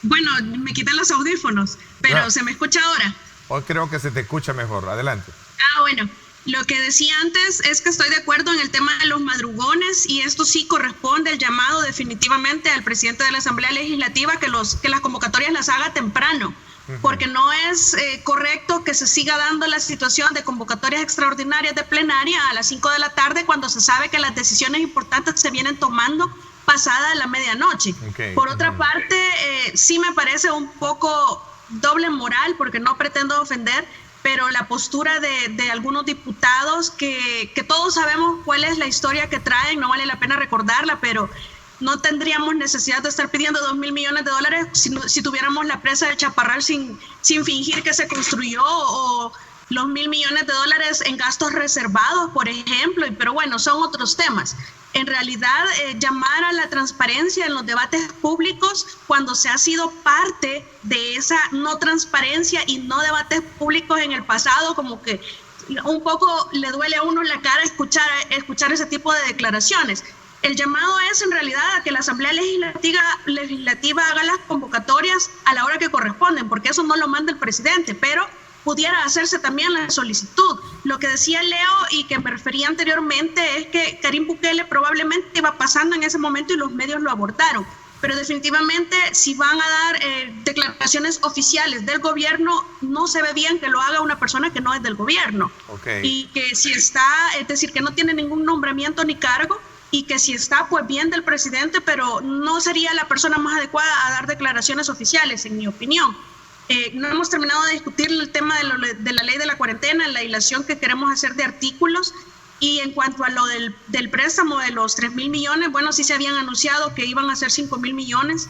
Bueno, me quité los audífonos, pero ¿se me escucha ahora? Hoy creo que se te escucha mejor, adelante. Bueno. Lo que decía antes es que estoy de acuerdo en el tema de los madrugones, y esto sí corresponde el llamado definitivamente al presidente de la Asamblea Legislativa que las convocatorias las haga temprano, porque no es correcto que se siga dando la situación de convocatorias extraordinarias de plenaria a las 5 de la tarde cuando se sabe que las decisiones importantes se vienen tomando pasada la medianoche. Por otra parte, sí me parece un poco doble moral, porque no pretendo ofender, pero la postura de algunos diputados que todos sabemos cuál es la historia que traen, no vale la pena recordarla, pero no tendríamos necesidad de estar pidiendo $2.000 millones si tuviéramos la presa de Chaparral sin fingir que se construyó, o los $1.000 millones en gastos reservados, por ejemplo, pero bueno, son otros temas. En realidad, llamar a la transparencia en los debates públicos cuando se ha sido parte de esa no transparencia y no debates públicos en el pasado, como que un poco le duele a uno la cara escuchar ese tipo de declaraciones. El llamado es en realidad a que la Asamblea Legislativa haga las convocatorias a la hora que corresponden, porque eso no lo manda el presidente, pero pudiera hacerse también la solicitud. Lo que decía Leo y que me refería anteriormente es que Karim Bukele probablemente iba pasando en ese momento y los medios lo abordaron. Pero definitivamente si van a dar declaraciones oficiales del gobierno, no se ve bien que lo haga una persona que no es del gobierno. Okay. Y que si está, es decir, que no tiene ningún nombramiento ni cargo, y que si está, pues bien del presidente, pero no sería la persona más adecuada a dar declaraciones oficiales, en mi opinión. No hemos terminado de discutir el tema de la ley de la cuarentena, la hilación que queremos hacer de artículos. Y en cuanto a lo del préstamo de los 3.000 millones, bueno, sí se habían anunciado que iban a ser 5.000 millones.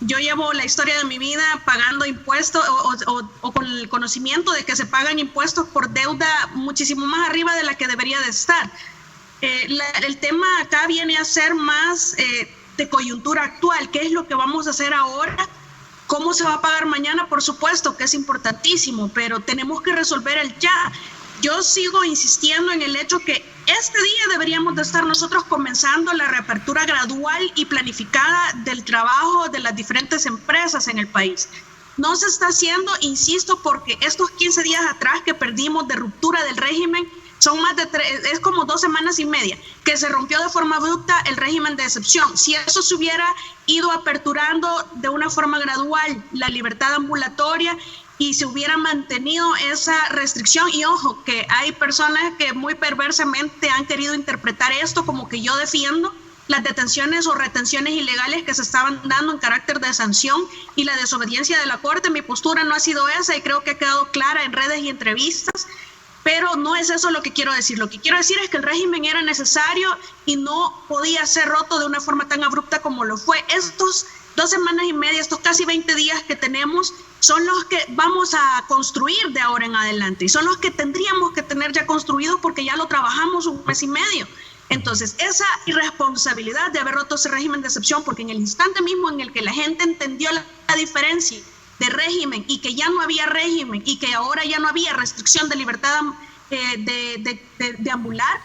Yo llevo la historia de mi vida pagando impuestos o con el conocimiento de que se pagan impuestos por deuda muchísimo más arriba de la que debería de estar. El tema acá viene a ser más de coyuntura actual. ¿Qué es lo que vamos a hacer ahora? ¿Cómo se va a pagar mañana? Por supuesto que es importantísimo, pero tenemos que resolver el ya. Yo sigo insistiendo en el hecho que este día deberíamos de estar nosotros comenzando la reapertura gradual y planificada del trabajo de las diferentes empresas en el país. No se está haciendo, insisto, porque estos 15 días atrás que perdimos de ruptura del régimen, son más de es como 2 semanas y media que se rompió de forma abrupta el régimen de excepción. Si eso se hubiera ido aperturando de una forma gradual la libertad ambulatoria y se hubiera mantenido esa restricción, y ojo, que hay personas que muy perversamente han querido interpretar esto como que yo defiendo las detenciones o retenciones ilegales que se estaban dando en carácter de sanción y la desobediencia de la Corte. Mi postura no ha sido esa y creo que ha quedado clara en redes y entrevistas. Pero no es eso lo que quiero decir. Lo que quiero decir es que el régimen era necesario y no podía ser roto de una forma tan abrupta como lo fue. Estos 2 semanas y media, estos casi 20 días que tenemos, son los que vamos a construir de ahora en adelante. Y son los que tendríamos que tener ya construidos porque ya lo trabajamos 1 mes y medio. Entonces, esa irresponsabilidad de haber roto ese régimen de excepción, porque en el instante mismo en el que la gente entendió la diferencia de régimen y que ya no había régimen y que ahora ya no había restricción de libertad de ambular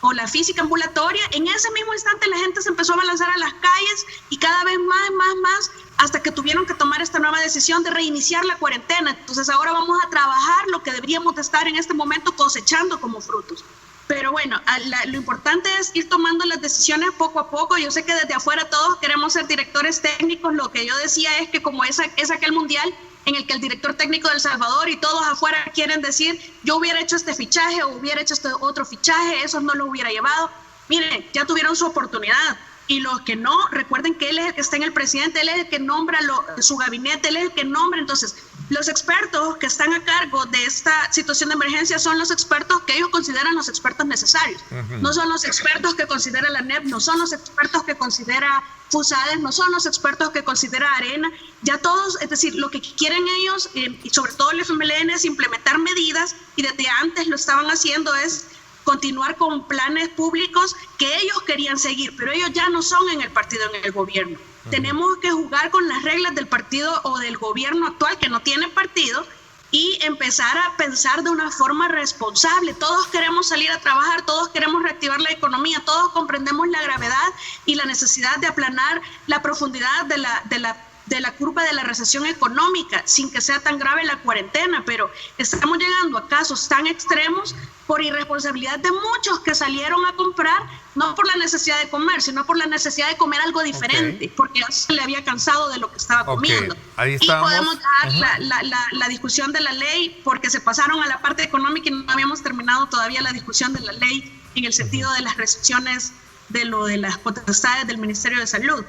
o la física ambulatoria, en ese mismo instante la gente se empezó a balanzar a las calles y cada vez más hasta que tuvieron que tomar esta nueva decisión de reiniciar la cuarentena. Entonces ahora vamos a trabajar lo que deberíamos de estar en este momento cosechando como frutos. Pero bueno, lo importante es ir tomando las decisiones poco a poco. Yo sé que desde afuera todos queremos ser directores técnicos. Lo que yo decía es que como es aquel mundial en el que el director técnico de El Salvador y todos afuera quieren decir yo hubiera hecho este fichaje o hubiera hecho este otro fichaje, eso no lo hubiera llevado. Miren, ya tuvieron su oportunidad. Y los que no, recuerden que él es el que está en el presidente, él es el que nombra su gabinete, él es el que nombra. Entonces, los expertos que están a cargo de esta situación de emergencia son los expertos que ellos consideran los expertos necesarios. No son los expertos que considera la NEP, no son los expertos que considera FUSADES, no son los expertos que considera ARENA. Ya todos, es decir, lo que quieren ellos, y sobre todo el FMLN, es implementar medidas, y desde antes lo estaban haciendo, es continuar con planes públicos que ellos querían seguir, pero ellos ya no son en el partido, en el gobierno. Tenemos que jugar con las reglas del partido o del gobierno actual que no tiene partido y empezar a pensar de una forma responsable. Todos queremos salir a trabajar, todos queremos reactivar la economía, todos comprendemos la gravedad y la necesidad de aplanar la profundidad de la curva de la recesión económica sin que sea tan grave la cuarentena, pero estamos llegando a casos tan extremos por irresponsabilidad de muchos que salieron a comprar, no por la necesidad de comer, sino por la necesidad de comer algo diferente, porque ya se le había cansado de lo que estaba comiendo. Ahí y estamos. podemos dejar la discusión de la ley, porque se pasaron a la parte económica y no habíamos terminado todavía la discusión de la ley en el sentido de las restricciones de las potestades del Ministerio de Salud.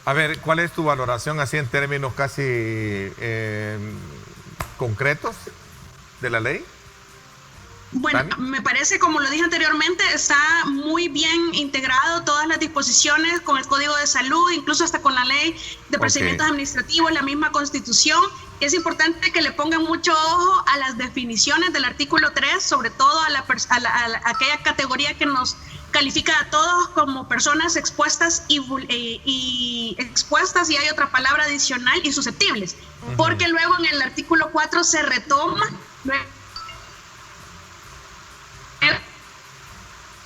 A ver, ¿cuál es tu valoración así en términos casi concretos de la ley? Bueno, me parece, como lo dije anteriormente, está muy bien integrado todas las disposiciones con el Código de Salud, incluso hasta con la Ley de Procedimientos Administrativos, la misma Constitución, es importante que le pongan mucho ojo a las definiciones del artículo 3, sobre todo a aquella categoría que nos califica a todos como personas expuestas y expuestas, y hay otra palabra adicional, y susceptibles, porque luego en el artículo 4 se retoma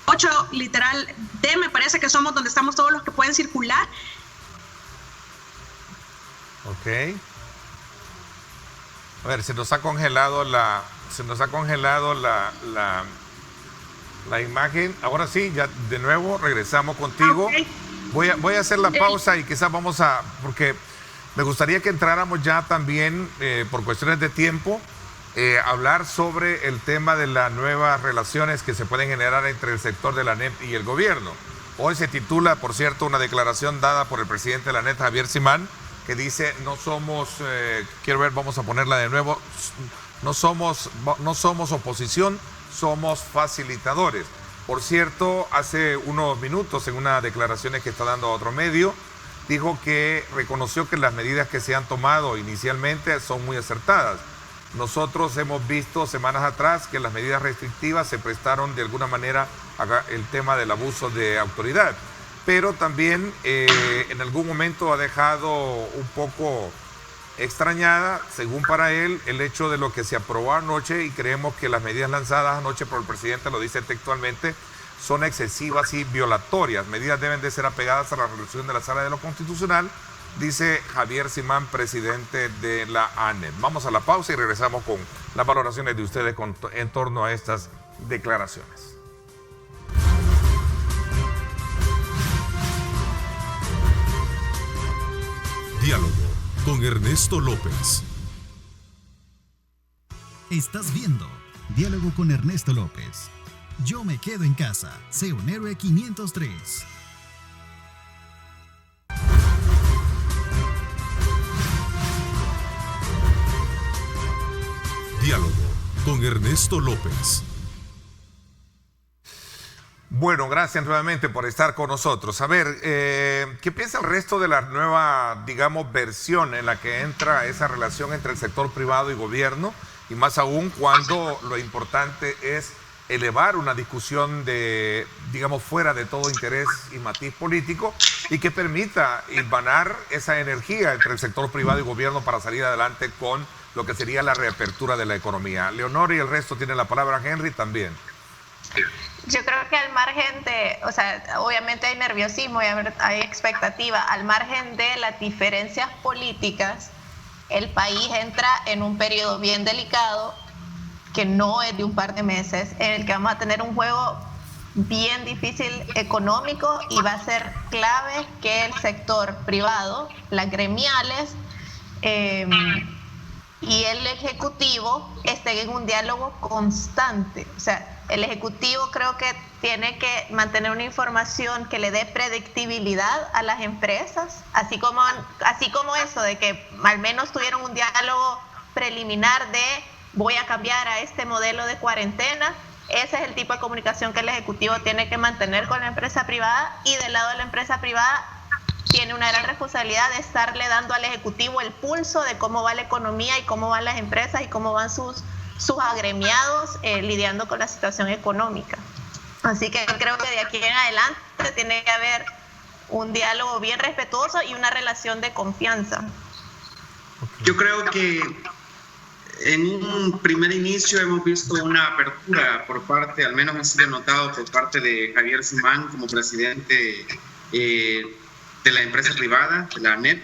8 literal D, me parece que somos donde estamos todos los que pueden circular. Ok. A ver, se nos ha congelado la imagen. Ahora sí, ya de nuevo regresamos contigo. Okay. Voy a hacer la pausa y quizás porque me gustaría que entráramos ya también, por cuestiones de tiempo, hablar sobre el tema de las nuevas relaciones que se pueden generar entre el sector de la ANEP y el gobierno. Hoy se titula, por cierto, una declaración dada por el presidente de la ANEP, Javier Simán, que dice, no somos, vamos a ponerla de nuevo, no somos oposición, somos facilitadores. Por cierto, hace unos minutos, en unas declaraciones que está dando a otro medio, dijo que reconoció que las medidas que se han tomado inicialmente son muy acertadas. Nosotros hemos visto semanas atrás que las medidas restrictivas se prestaron de alguna manera al tema del abuso de autoridad. Pero también en algún momento ha dejado un poco extrañada, según para él, el hecho de lo que se aprobó anoche, y creemos que las medidas lanzadas anoche por el presidente, lo dice textualmente, son excesivas y violatorias. Medidas deben de ser apegadas a la resolución de la Sala de lo Constitucional, dice Javier Simán, presidente de la ANEP. Vamos a la pausa y regresamos con las valoraciones de ustedes en torno a estas declaraciones. Diálogo con Ernesto López. Estás viendo Diálogo con Ernesto López. Yo me quedo en casa. Sé un héroe 503. Diálogo con Ernesto López. Bueno, gracias nuevamente por estar con nosotros. A ver, ¿qué piensa el resto de la nueva, digamos, versión en la que entra esa relación entre el sector privado y gobierno? Y más aún cuando lo importante es elevar una discusión de, digamos, fuera de todo interés y matiz político, y que permita hilvanar esa energía entre el sector privado y gobierno para salir adelante con lo que sería la reapertura de la economía. Leonor y el resto tienen la palabra. Henry también. Yo creo que al margen de, o sea, obviamente hay nerviosismo y hay expectativa, al margen de las diferencias políticas, el país entra en un periodo bien delicado, que no es de un par de meses, en el que vamos a tener un juego bien difícil económico, y va a ser clave que el sector privado, las gremiales y el Ejecutivo estén en un diálogo constante. O sea, el Ejecutivo creo que tiene que mantener una información que le dé predictibilidad a las empresas, así como eso de que al menos tuvieron un diálogo preliminar de voy a cambiar a este modelo de cuarentena. Ese es el tipo de comunicación que el Ejecutivo tiene que mantener con la empresa privada, y del lado de la empresa privada tiene una gran responsabilidad de estarle dando al Ejecutivo el pulso de cómo va la economía y cómo van las empresas y cómo van sus agremiados lidiando con la situación económica. Así que creo que de aquí en adelante tiene que haber un diálogo bien respetuoso y una relación de confianza. Yo creo que en un primer inicio hemos visto una apertura por parte, al menos ha sido notado por parte de Javier Simán como presidente de la empresa privada, de la ANEP.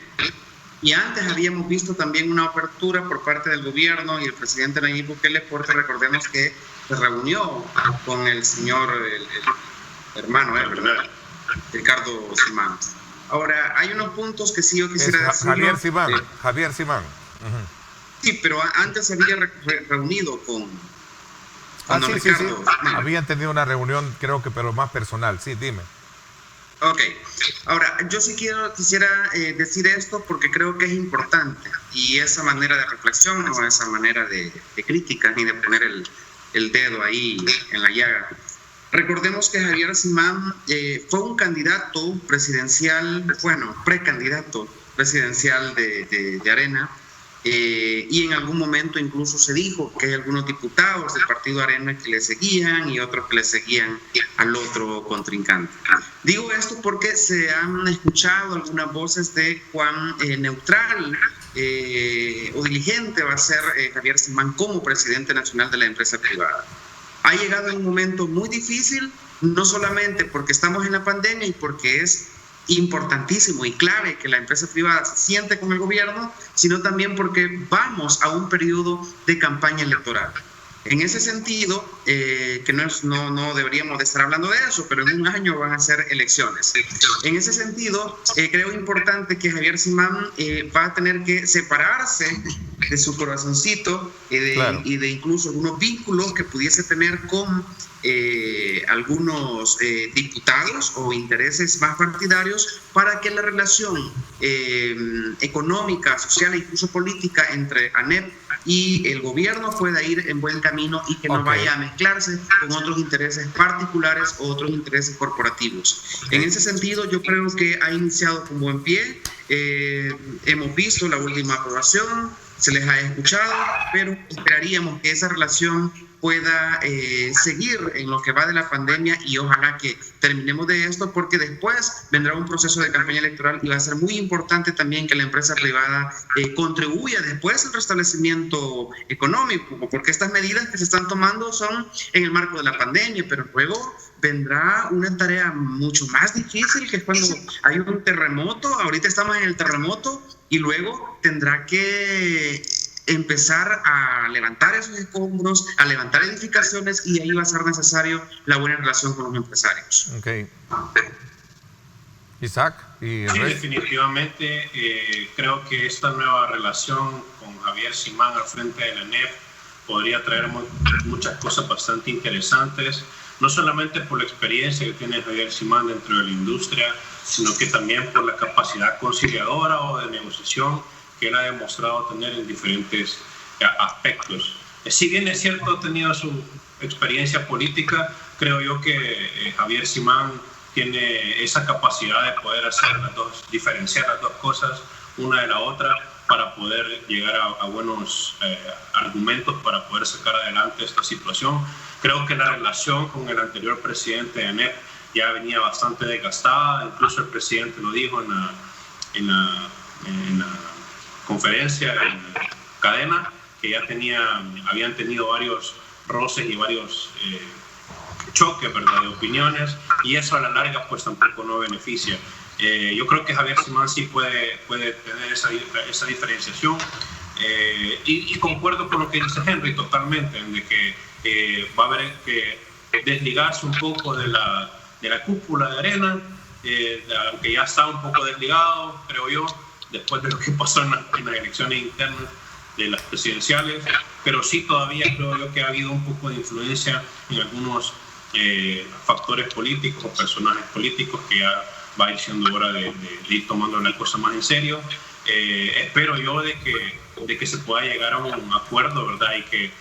Y antes habíamos visto también una apertura por parte del gobierno, y el presidente Nayib Bukele, porque recordemos que se reunió con el señor, el hermano, ¿verdad? Ricardo Simán. Ahora, hay unos puntos que sí yo quisiera decir. Javier Simán. Sí, pero antes se había reunido con Ricardo. Sí. Habían tenido una reunión, creo que, pero más personal. Sí, dime. Ok, ahora yo sí quisiera decir esto porque creo que es importante, y esa manera de reflexión, no esa manera de crítica ni de poner el dedo ahí en la llaga. Recordemos que Javier Simán fue un candidato presidencial, bueno, precandidato presidencial de Arena, y en algún momento incluso se dijo que hay algunos diputados del partido Arena que le seguían y otros que le seguían al otro contrincante. Digo esto porque se han escuchado algunas voces de cuán neutral o diligente va a ser Javier Simán como presidente nacional de la empresa privada. Ha llegado en un momento muy difícil, no solamente porque estamos en la pandemia y porque es importantísimo y clave que la empresa privada se siente con el gobierno, sino también porque vamos a un periodo de campaña electoral. En ese sentido, que no deberíamos de estar hablando de eso, pero en un año van a ser elecciones. En ese sentido, creo importante que Javier Simán va a tener que separarse de su corazoncito y de incluso algunos vínculos que pudiese tener con algunos diputados o intereses más partidarios para que la relación económica, social e incluso política entre ANEP y el gobierno pueda ir en buen camino y que no vaya a mezclarse con otros intereses particulares o otros intereses corporativos. En ese sentido, yo creo que ha iniciado con buen pie. Hemos visto la última aprobación, se les ha escuchado, pero esperaríamos que esa relación pueda seguir en lo que va de la pandemia y ojalá que terminemos de esto, porque después vendrá un proceso de campaña electoral y va a ser muy importante también que la empresa privada contribuya después al restablecimiento económico, porque estas medidas que se están tomando son en el marco de la pandemia, pero luego vendrá una tarea mucho más difícil, que es cuando hay un terremoto. Ahorita estamos en el terremoto y luego tendrá que empezar a levantar esos escombros, a levantar edificaciones, y ahí va a ser necesario la buena relación con los empresarios. Okay. Isaac. Sí, definitivamente creo que esta nueva relación con Javier Simán al frente de la ANEP podría traer muchas cosas bastante interesantes, no solamente por la experiencia que tiene Javier Simán dentro de la industria, sino que también por la capacidad conciliadora o de negociación que él ha demostrado tener en diferentes aspectos. Si bien es cierto, ha tenido su experiencia política, creo yo que Javier Simán tiene esa capacidad de poder hacer diferenciar las dos cosas una de la otra para poder llegar a buenos argumentos para poder sacar adelante esta situación. Creo que la relación con el anterior presidente de ANEP ya venía bastante desgastada, incluso el presidente lo dijo en la conferencia, en la cadena, que ya habían tenido varios roces y varios choques, ¿verdad?, de opiniones, y eso a la larga pues tampoco no beneficia. Yo creo que Javier Simán sí puede tener esa diferenciación, y concuerdo con lo que dice Henry totalmente, en de que va a haber que desligarse un poco de la cúpula de Arena, aunque ya está un poco desligado, creo yo, después de lo que pasó en las elecciones internas de las presidenciales, pero sí todavía creo yo que ha habido un poco de influencia en algunos factores políticos o personajes políticos que ya va a ir siendo hora de ir tomando la cosa más en serio. Espero yo de que se pueda llegar a un acuerdo, ¿verdad?, y que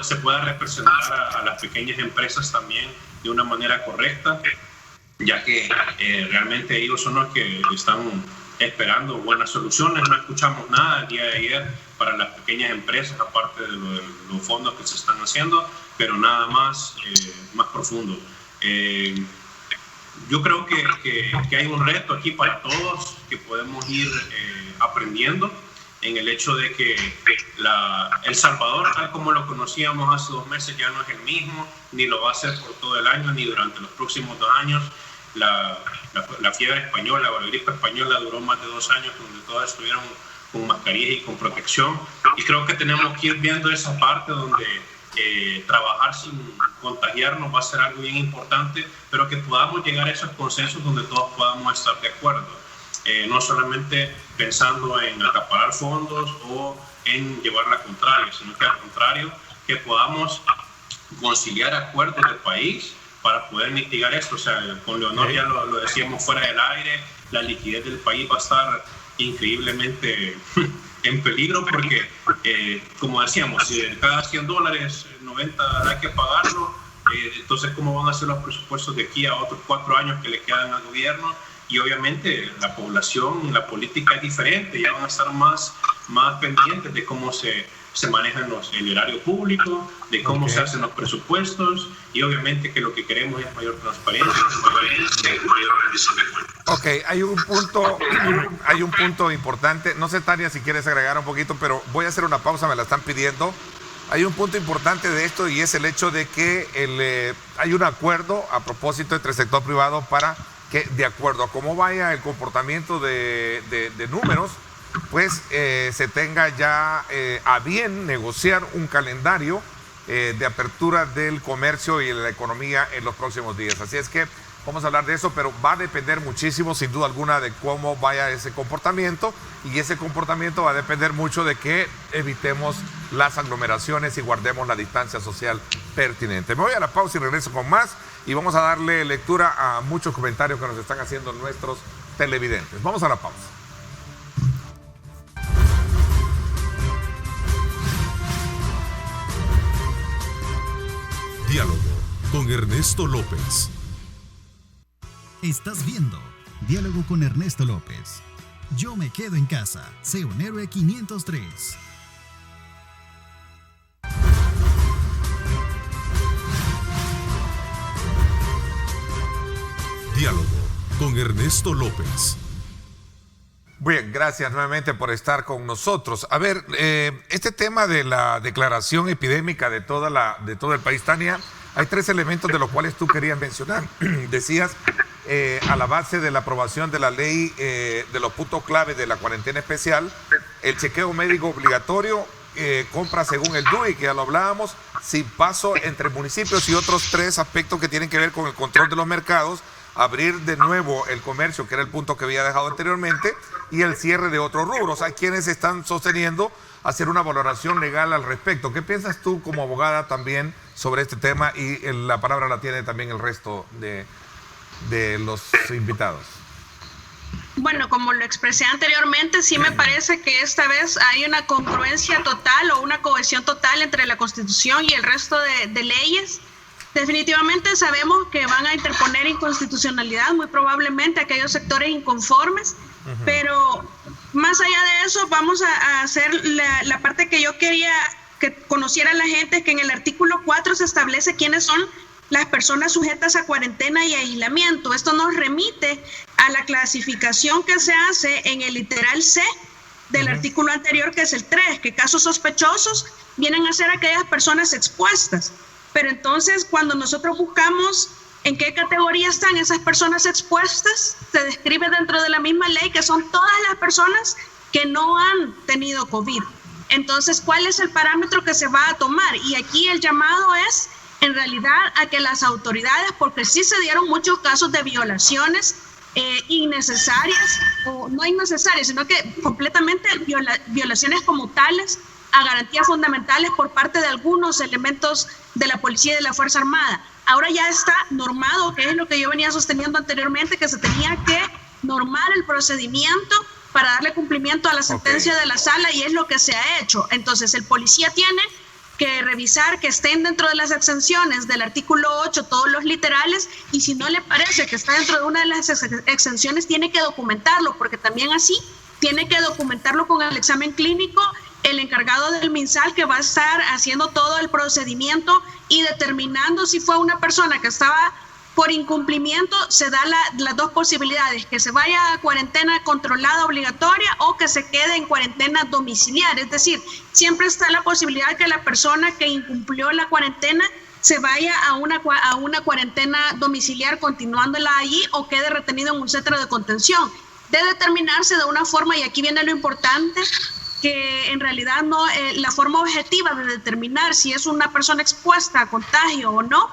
se pueda representar a las pequeñas empresas también de una manera correcta, ya que realmente ellos son los que están esperando buenas soluciones. No escuchamos nada el día de ayer para las pequeñas empresas, aparte de los fondos que se están haciendo, pero nada más profundo. Yo creo que hay un reto aquí para todos que podemos ir aprendiendo en el hecho de que El Salvador, tal como lo conocíamos hace 2 meses, ya no es el mismo, ni lo va a ser por todo el año, ni durante los próximos 2 años. La fiebre española o la gripe española duró más de 2 años, donde todos estuvieron con mascarilla y con protección, y creo que tenemos que ir viendo esa parte donde trabajar sin contagiarnos va a ser algo bien importante, pero que podamos llegar a esos consensos donde todos podamos estar de acuerdo, no solamente pensando en acaparar fondos o en llevar la contraria, sino que al contrario, que podamos conciliar acuerdos del país para poder mitigar esto. O sea, con Leonor ya lo decíamos fuera del aire, la liquidez del país va a estar increíblemente en peligro, porque como decíamos, si de cada $100, 90 hay que pagarlo, entonces ¿cómo van a ser los presupuestos de aquí a otros 4 años que le quedan al gobierno? Y obviamente la población, la política es diferente, ya van a estar más más pendientes de cómo se manejan el erario público, de cómo se hacen los presupuestos, y obviamente que lo que queremos es mayor transparencia. Ok, hay un punto importante. No sé, Tania, si quieres agregar un poquito, pero voy a hacer una pausa, me la están pidiendo. Hay un punto importante de esto, y es el hecho de que hay un acuerdo a propósito entre el sector privado para que, de acuerdo a cómo vaya el comportamiento de números, pues se tenga ya a bien negociar un calendario de apertura del comercio y de la economía en los próximos días. Así es que vamos a hablar de eso, pero va a depender muchísimo, sin duda alguna, de cómo vaya ese comportamiento, y ese comportamiento va a depender mucho de que evitemos las aglomeraciones y guardemos la distancia social pertinente. Me voy a la pausa y regreso con más, y vamos a darle lectura a muchos comentarios que nos están haciendo nuestros televidentes. Vamos a la pausa. Diálogo con Ernesto López. Estás viendo Diálogo con Ernesto López. Yo me quedo en casa. Sé un héroe 503. Diálogo con Ernesto López. Bien, gracias nuevamente por estar con nosotros. A ver, este tema de la declaración epidémica de todo el país, Tania, hay 3 elementos de los cuales tú querías mencionar. Decías, a la base de la aprobación de la ley de los puntos clave de la cuarentena especial, el chequeo médico obligatorio, compra según el DUI, que ya lo hablábamos, sin paso entre municipios, y otros 3 aspectos que tienen que ver con el control de los mercados, abrir de nuevo el comercio, que era el punto que había dejado anteriormente, y el cierre de otros rubros. Hay quienes están sosteniendo hacer una valoración legal al respecto. ¿Qué piensas tú como abogada también sobre este tema? Y la palabra la tiene también el resto de los invitados. Bueno, como lo expresé anteriormente, sí me parece que esta vez hay una congruencia total o una cohesión total entre la Constitución y el resto de leyes. Definitivamente sabemos que van a interponer inconstitucionalidad, muy probablemente aquellos sectores inconformes, pero más allá de eso vamos a hacer la parte que yo quería que conociera la gente, que en el artículo 4 se establece quiénes son las personas sujetas a cuarentena y aislamiento. Esto nos remite a la clasificación que se hace en el literal C del artículo anterior, que es el 3, que casos sospechosos vienen a ser aquellas personas expuestas. Pero entonces, cuando nosotros buscamos en qué categoría están esas personas expuestas, se describe dentro de la misma ley que son todas las personas que no han tenido COVID. Entonces, ¿cuál es el parámetro que se va a tomar? Y aquí el llamado es, en realidad, a que las autoridades, porque sí se dieron muchos casos de violaciones innecesarias, o no innecesarias, sino que completamente violaciones como tales a garantías fundamentales por parte de algunos elementos de la policía y de la Fuerza Armada. Ahora ya está normado, que es lo que yo venía sosteniendo anteriormente, que se tenía que normar el procedimiento para darle cumplimiento a la sentencia de la sala, y es lo que se ha hecho. Entonces el policía tiene que revisar que estén dentro de las exenciones del artículo 8 todos los literales, y si no le parece que está dentro de una de las exenciones, tiene que documentarlo, porque también así tiene que documentarlo con el examen clínico el encargado del MinSal, que va a estar haciendo todo el procedimiento y determinando si fue una persona que estaba por incumplimiento. Se da las 2 posibilidades, que se vaya a cuarentena controlada obligatoria o que se quede en cuarentena domiciliar. Es decir, siempre está la posibilidad de que la persona que incumplió la cuarentena se vaya a una cuarentena domiciliar continuándola allí, o quede retenido en un centro de contención. De determinarse de una forma, y aquí viene lo importante, que en realidad no, la forma objetiva de determinar si es una persona expuesta a contagio o no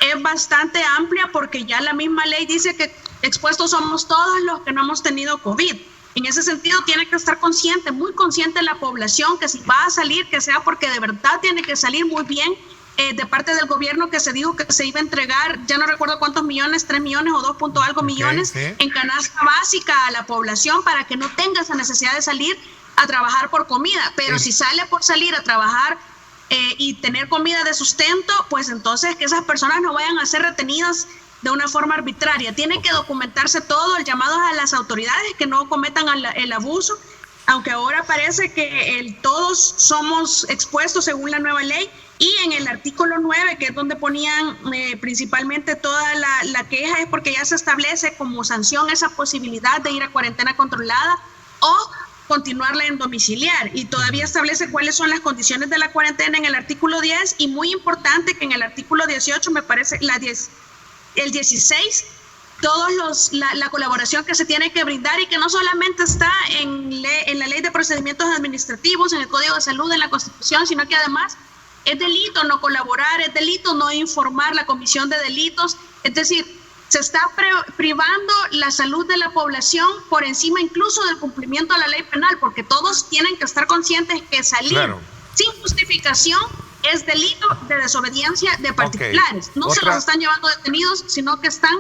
es bastante amplia, porque ya la misma ley dice que expuestos somos todos los que no hemos tenido COVID. En ese sentido tiene que estar consciente, muy consciente la población, que si va a salir, que sea porque de verdad tiene que salir muy bien. De parte del gobierno, que se dijo que se iba a entregar, ya no recuerdo cuántos millones, 3 millones o 2 punto algo millones en canasta básica a la población, para que no tenga esa necesidad de salir a trabajar por comida. Pero si sale por salir a trabajar y tener comida de sustento, pues entonces que esas personas no vayan a ser retenidas de una forma arbitraria. Tiene que documentarse todo. El llamado a las autoridades que no cometan el abuso aunque ahora parece que todos somos expuestos según la nueva ley. Y en el artículo 9, que es donde ponían principalmente toda la queja, es porque ya se establece como sanción esa posibilidad de ir a cuarentena controlada o continuarla en domiciliar, y todavía establece cuáles son las condiciones de la cuarentena en el artículo 10, y muy importante que en el artículo 18, me parece, el 16, la colaboración que se tiene que brindar, y que no solamente está en la ley de procedimientos administrativos, en el Código de Salud, en la Constitución, sino que además es delito no colaborar, es delito no informar la comisión de delitos, es decir, se está privando la salud de la población por encima incluso del cumplimiento de la ley penal, porque todos tienen que estar conscientes que salir sin justificación es delito de desobediencia de particulares. No se los están llevando detenidos, sino que están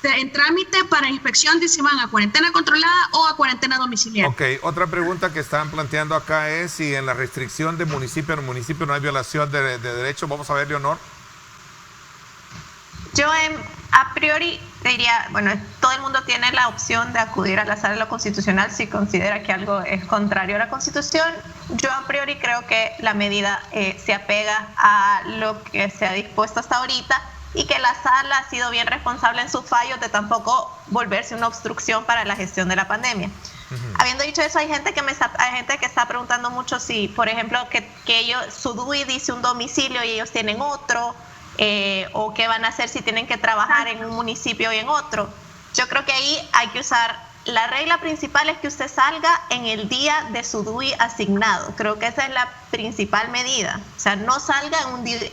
en trámite para inspección de si van a cuarentena controlada o a cuarentena domiciliaria. Ok, otra pregunta que están planteando acá es si en la restricción de municipio en municipio no hay violación de derechos. Vamos a ver, Leonor. Yo a priori diría, bueno, todo el mundo tiene la opción de acudir a la Sala de lo Constitucional si considera que algo es contrario a la Constitución. Yo a priori creo que la medida se apega a lo que se ha dispuesto hasta ahorita, y que la Sala ha sido bien responsable en sus fallos de tampoco volverse una obstrucción para la gestión de la pandemia. Habiendo dicho eso, hay gente que está preguntando mucho si, por ejemplo, que su DUI dice un domicilio y ellos tienen otro, o qué van a hacer si tienen que trabajar en un municipio y en otro. Yo creo que ahí hay que usar, la regla principal es que usted salga en el día de su DUI asignado. Creo que esa es la principal medida. O sea, no salga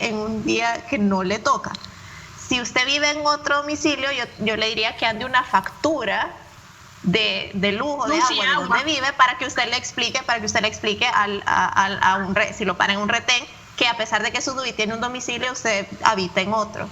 en un día que no le toca. Si usted vive en otro domicilio, yo le diría que ande una factura de lujo de agua de donde vive, para que usted le explique si lo para en un retén, que a pesar de que su DUI tiene un domicilio, usted habita en otro.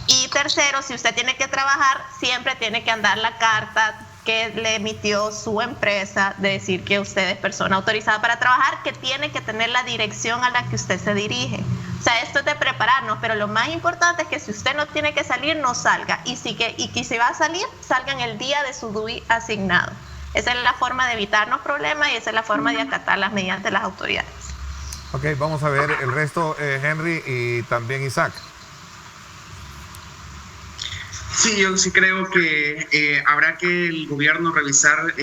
Y tercero, si usted tiene que trabajar, siempre tiene que andar la carta que le emitió su empresa de decir que usted es persona autorizada para trabajar, que tiene que tener la dirección a la que usted se dirige. O sea, esto es de prepararnos, pero lo más importante es que si usted no tiene que salir, no salga. Y si va a salir, salga en el día de su DUI asignado. Esa es la forma de evitarnos problemas y esa es la forma de acatarlas mediante las autoridades. Ok, vamos a ver el resto, Henry y también Isaac. Sí, yo sí creo que habrá que el gobierno revisar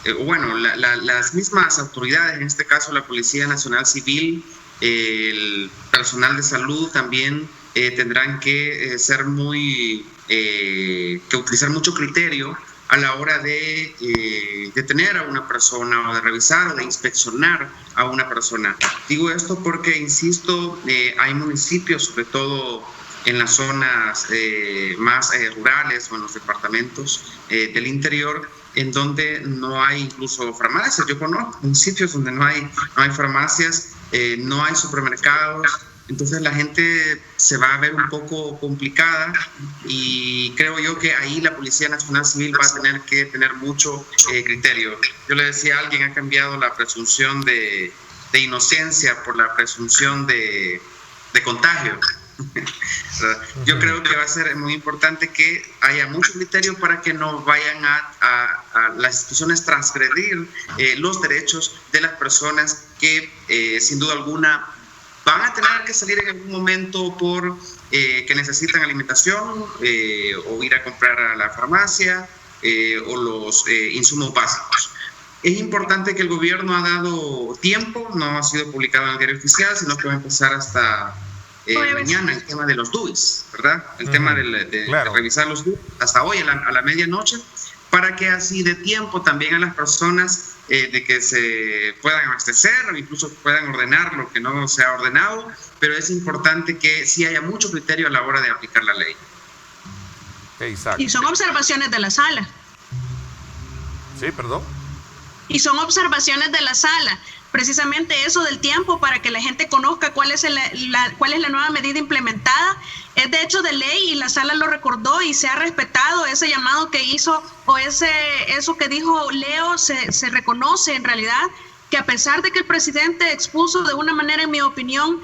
las mismas autoridades, en este caso la Policía Nacional Civil, el personal de salud también tendrán que que utilizar mucho criterio a la hora de detener a una persona o de revisar o de inspeccionar a una persona. Digo esto porque, insisto, hay municipios, sobre todo en las zonas más rurales o en los departamentos del interior, en donde no hay incluso farmacias. Yo conozco municipios donde no hay farmacias, no hay supermercados. Entonces la gente se va a ver un poco complicada, y creo yo que ahí la Policía Nacional Civil va a tener que tener mucho criterio. Yo le decía a alguien, ha cambiado la presunción de inocencia por la presunción de contagio. Yo creo que va a ser muy importante que haya mucho criterio para que no vayan a las instituciones transgredir los derechos de las personas que sin duda alguna van a tener que salir en algún momento por que necesitan alimentación o ir a comprar a la farmacia o los insumos básicos. Es importante que el gobierno ha dado tiempo, no ha sido publicado en el diario oficial, sino que va a empezar hasta mañana el tema de los DUIs, ¿verdad? El tema de revisar los DUIs hasta hoy a la medianoche, para que así dé tiempo también a las personas de que se puedan abastecer o incluso puedan ordenar lo que no se ha ordenado, pero es importante que sí haya mucho criterio a la hora de aplicar la ley. Exacto. Y son observaciones de la sala. Sí, perdón. Y son observaciones de la sala. Precisamente eso del tiempo, para que la gente conozca cuál es la nueva medida implementada. Es de hecho de ley, y la sala lo recordó y se ha respetado ese llamado que hizo, o eso que dijo Leo, se reconoce en realidad que, a pesar de que el presidente expuso de una manera, en mi opinión,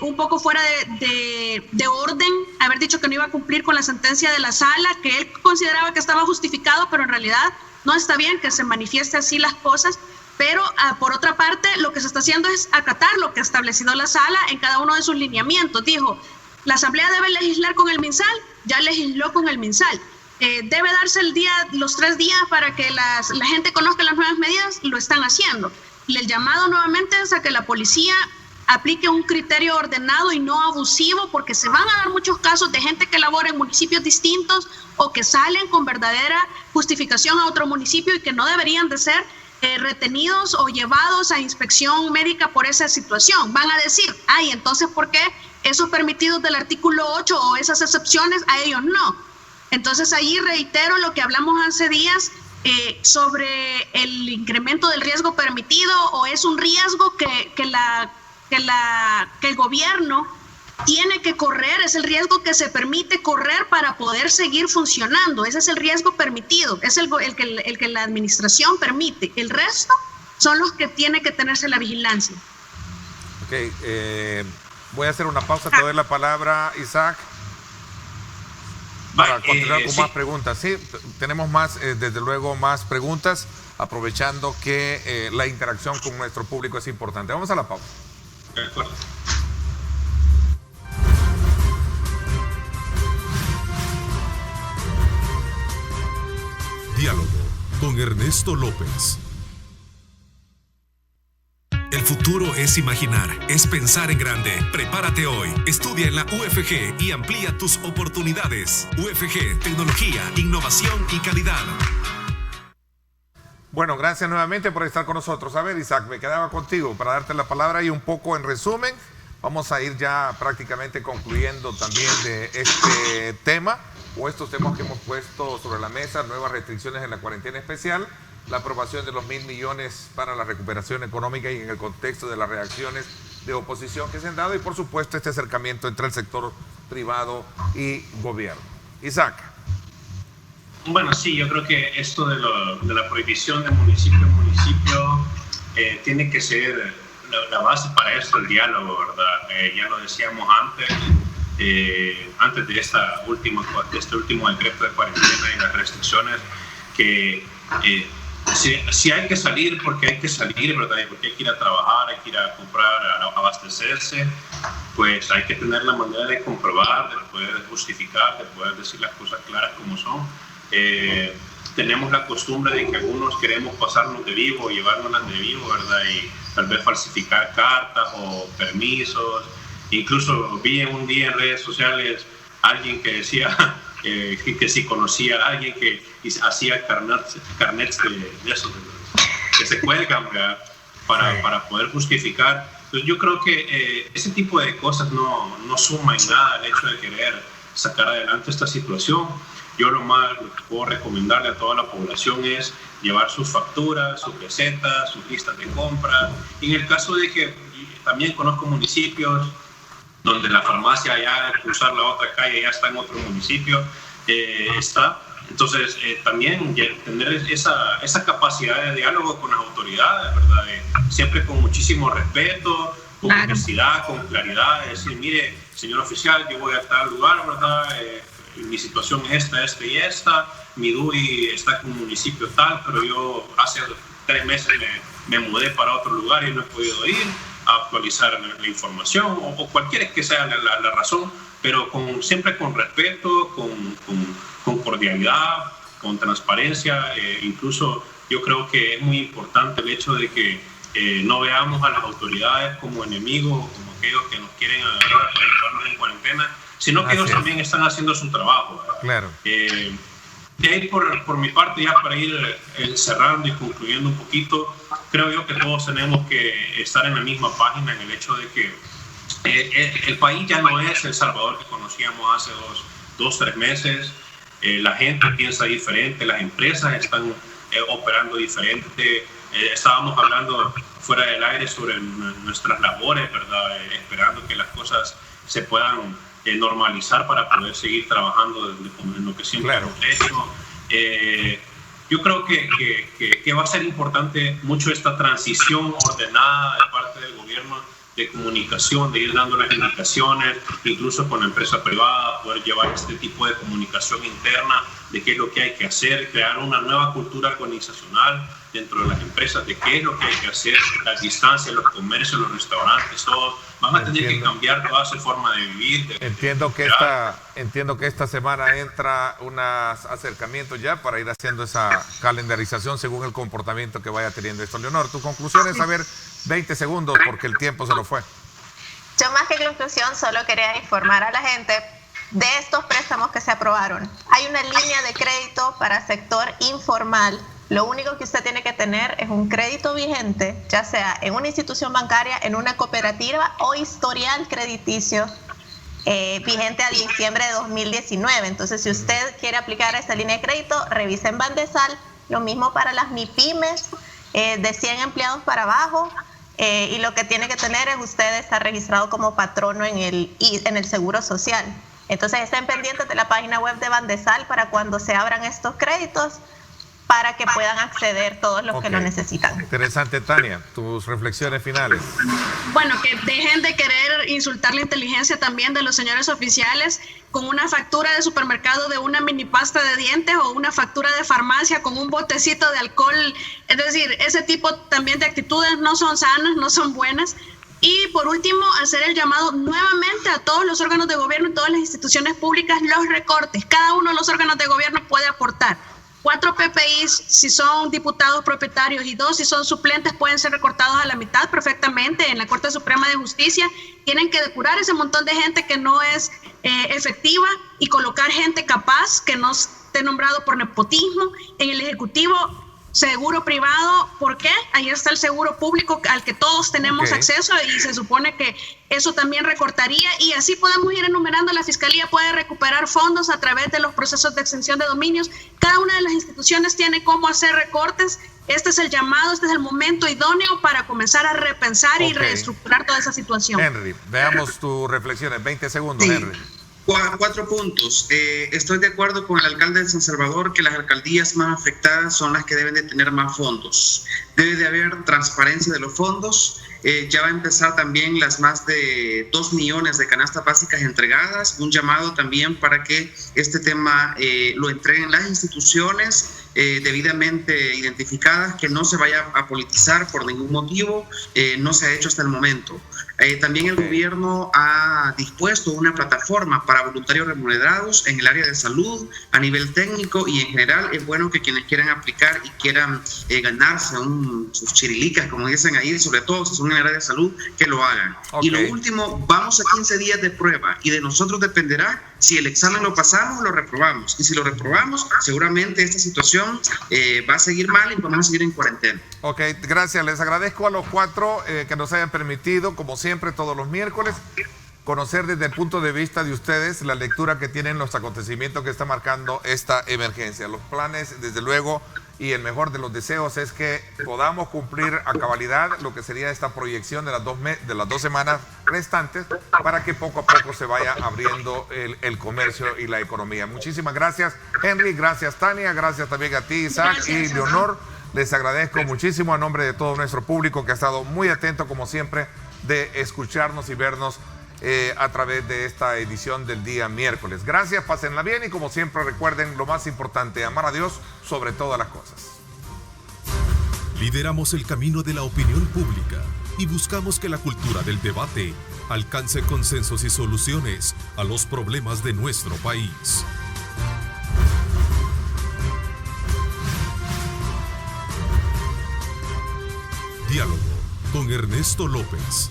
un poco fuera de orden, haber dicho que no iba a cumplir con la sentencia de la sala, que él consideraba que estaba justificado, pero en realidad no está bien que se manifieste así las cosas, pero por otra parte lo que se está haciendo es acatar lo que ha establecido la sala en cada uno de sus lineamientos. Dijo, la Asamblea debe legislar con el MinSal, ya legisló con el MinSal. Debe darse los 3 días para que la gente conozca las nuevas medidas, lo están haciendo. Y el llamado nuevamente es a que la policía aplique un criterio ordenado y no abusivo, porque se van a dar muchos casos de gente que labora en municipios distintos o que salen con verdadera justificación a otro municipio y que no deberían de ser retenidos o llevados a inspección médica por esa situación. Van a decir, ay, entonces ¿por qué esos permitidos del artículo 8 o esas excepciones a ellos no? Entonces ahí reitero lo que hablamos hace días sobre el incremento del riesgo permitido, o es un riesgo que el gobierno tiene que correr, es el riesgo que se permite correr para poder seguir funcionando. Ese es el riesgo permitido, es el que la administración permite. El resto son los que tiene que tenerse la vigilancia. Ok, voy a hacer una pausa, te doy la palabra, Isaac, para continuar con más preguntas. Sí, tenemos más, desde luego, más preguntas, aprovechando que la interacción con nuestro público es importante. Vamos a la pausa. De acuerdo. Diálogo con Ernesto López. El futuro es imaginar, es pensar en grande. Prepárate hoy. Estudia en la UFG y amplía tus oportunidades. UFG, tecnología, innovación y calidad. Bueno, gracias nuevamente por estar con nosotros. A ver, Isaac, me quedaba contigo para darte la palabra y un poco en resumen. Vamos a ir ya prácticamente concluyendo también de este tema o estos temas que hemos puesto sobre la mesa, nuevas restricciones en la cuarentena especial, la aprobación de los 1.000 millones para la recuperación económica y en el contexto de las reacciones de oposición que se han dado y por supuesto este acercamiento entre el sector privado y gobierno. Isaac. Bueno, sí, yo creo que esto de la prohibición de municipio en municipio tiene que ser la base para esto, el diálogo, ¿verdad? Ya lo decíamos antes de este último decreto de cuarentena y las restricciones, que si hay que salir, porque hay que salir, ¿verdad? Y porque hay que ir a trabajar, hay que ir a comprar, a abastecerse, pues hay que tener la manera de comprobar, de poder justificar, de poder decir las cosas claras como son. Tenemos la costumbre de que algunos queremos pasarnos de vivo, llevárnoslas de vivo, ¿verdad? Y tal vez falsificar cartas o permisos. Incluso vi un día en redes sociales alguien que decía que si conocía a alguien que hacía carnets de esos que se cuelgan, ¿verdad? Para poder justificar. Entonces yo creo que ese tipo de cosas no suma en nada al hecho de querer sacar adelante esta situación. Yo lo que puedo recomendarle a toda la población es llevar sus facturas, sus recetas, sus listas de compra. Y en el caso de que también conozco municipios donde la farmacia ya al cruzar la otra calle ya está en otro municipio, entonces también tener esa capacidad de diálogo con las autoridades, ¿verdad? Siempre con muchísimo respeto, con honestidad, con claridad, decir, mire, señor oficial, yo voy a tal lugar, ¿verdad? Mi situación es esta y esta, mi DUI está en un municipio tal, pero yo hace 3 meses me mudé para otro lugar y no he podido ir a actualizar la información o cualquiera que sea la razón, pero siempre con respeto, con cordialidad, con transparencia. Incluso yo creo que es muy importante el hecho de que no veamos a las autoridades como enemigos, como aquellos que nos quieren agarrar para llevarnos en cuarentena, sino que ellos también están haciendo su trabajo, ¿verdad? Claro. De ahí por mi parte, ya para ir cerrando y concluyendo un poquito, creo yo que todos tenemos que estar en la misma página en el hecho de que el país ya no es El Salvador que conocíamos hace 2-3 meses. La gente piensa diferente, las empresas están operando diferente. Estábamos hablando fuera del aire sobre nuestras labores, ¿verdad? Esperando que las cosas se puedan normalizar para poder seguir trabajando en lo que siempre hemos hecho. Yo creo que va a ser importante mucho esta transición ordenada de parte del gobierno de comunicación, de ir dando las indicaciones, incluso con la empresa privada, poder llevar este tipo de comunicación interna de qué es lo que hay que hacer, crear una nueva cultura organizacional dentro de las empresas, de qué es lo que hay que hacer, las distancias, los comercios, los restaurantes, todo. Van a tener que cambiar toda su forma de vivir. Entiendo que esta semana entra unos acercamientos ya para ir haciendo esa calendarización según el comportamiento que vaya teniendo esto. Leonor, tu conclusión es, a ver, 20 segundos porque el tiempo se nos fue. Yo más que conclusión solo quería informar a la gente de estos préstamos que se aprobaron. Hay una línea de crédito para sector informal. Lo único que usted tiene que tener es un crédito vigente, ya sea en una institución bancaria, en una cooperativa o historial crediticio vigente a diciembre de 2019. Entonces, si usted quiere aplicar esta línea de crédito, revise en Bandesal. Lo mismo para las MIPYMES de 100 empleados para abajo. Y lo que tiene que tener es usted estar registrado como patrono en el Seguro Social. Entonces, estén pendientes de la página web de Bandesal para cuando se abran estos créditos, para que puedan acceder todos los que lo necesitan. Interesante, Tania, tus reflexiones finales. Bueno, que dejen de querer insultar la inteligencia también de los señores oficiales con una factura de supermercado de una mini pasta de dientes o una factura de farmacia con un botecito de alcohol. Es decir, ese tipo también de actitudes no son sanas, no son buenas. Y por último, hacer el llamado nuevamente a todos los órganos de gobierno y todas las instituciones públicas, los recortes. Cada uno de los órganos de gobierno puede aportar. 4 PPIs si son diputados propietarios y 2 si son suplentes pueden ser recortados a la mitad perfectamente en la Corte Suprema de Justicia. Tienen que depurar ese montón de gente que no es efectiva y colocar gente capaz que no esté nombrado por nepotismo. En el Ejecutivo, seguro privado, ¿por qué? Ahí está el seguro público al que todos tenemos acceso y se supone que eso también recortaría, y así podemos ir enumerando. La Fiscalía puede recuperar fondos a través de los procesos de exención de dominios. Cada una de las instituciones tiene cómo hacer recortes. Este es el llamado, este es el momento idóneo para comenzar a repensar y reestructurar toda esa situación. Henry, veamos tus reflexiones, 20 segundos, sí. Henry. 4 puntos. Estoy de acuerdo con el alcalde de San Salvador que las alcaldías más afectadas son las que deben de tener más fondos. Debe de haber transparencia de los fondos. Ya va a empezar también las más de 2 millones de canastas básicas entregadas. Un llamado también para que este tema lo entreguen las instituciones debidamente identificadas, que no se vaya a politizar por ningún motivo. No se ha hecho hasta el momento. También el gobierno ha dispuesto una plataforma para voluntarios remunerados en el área de salud a nivel técnico, y en general es bueno que quienes quieran aplicar y quieran ganarse sus chirilicas, como dicen ahí, sobre todo si son en el área de salud, que lo hagan. Y lo último, vamos a 15 días de prueba y de nosotros dependerá si el examen lo pasamos o lo reprobamos. Y si lo reprobamos, seguramente esta situación va a seguir mal y vamos a seguir en cuarentena. Ok, gracias. Les agradezco a los 4 que nos hayan permitido, como siempre, todos los miércoles, conocer desde el punto de vista de ustedes la lectura que tienen los acontecimientos que está marcando esta emergencia. Los planes, desde luego, y el mejor de los deseos es que podamos cumplir a cabalidad lo que sería esta proyección de las 2 semanas restantes, para que poco a poco se vaya abriendo el comercio y la economía. Muchísimas gracias, Henry, gracias, Tania, gracias también a ti, Isaac y Leonor. Les agradezco muchísimo a nombre de todo nuestro público que ha estado muy atento, como siempre, de escucharnos y vernos a través de esta edición del día miércoles. Gracias, pásenla bien y como siempre recuerden lo más importante, amar a Dios sobre todas las cosas. Lideramos el camino de la opinión pública y buscamos que la cultura del debate alcance consensos y soluciones a los problemas de nuestro país. Diálogo con Ernesto López.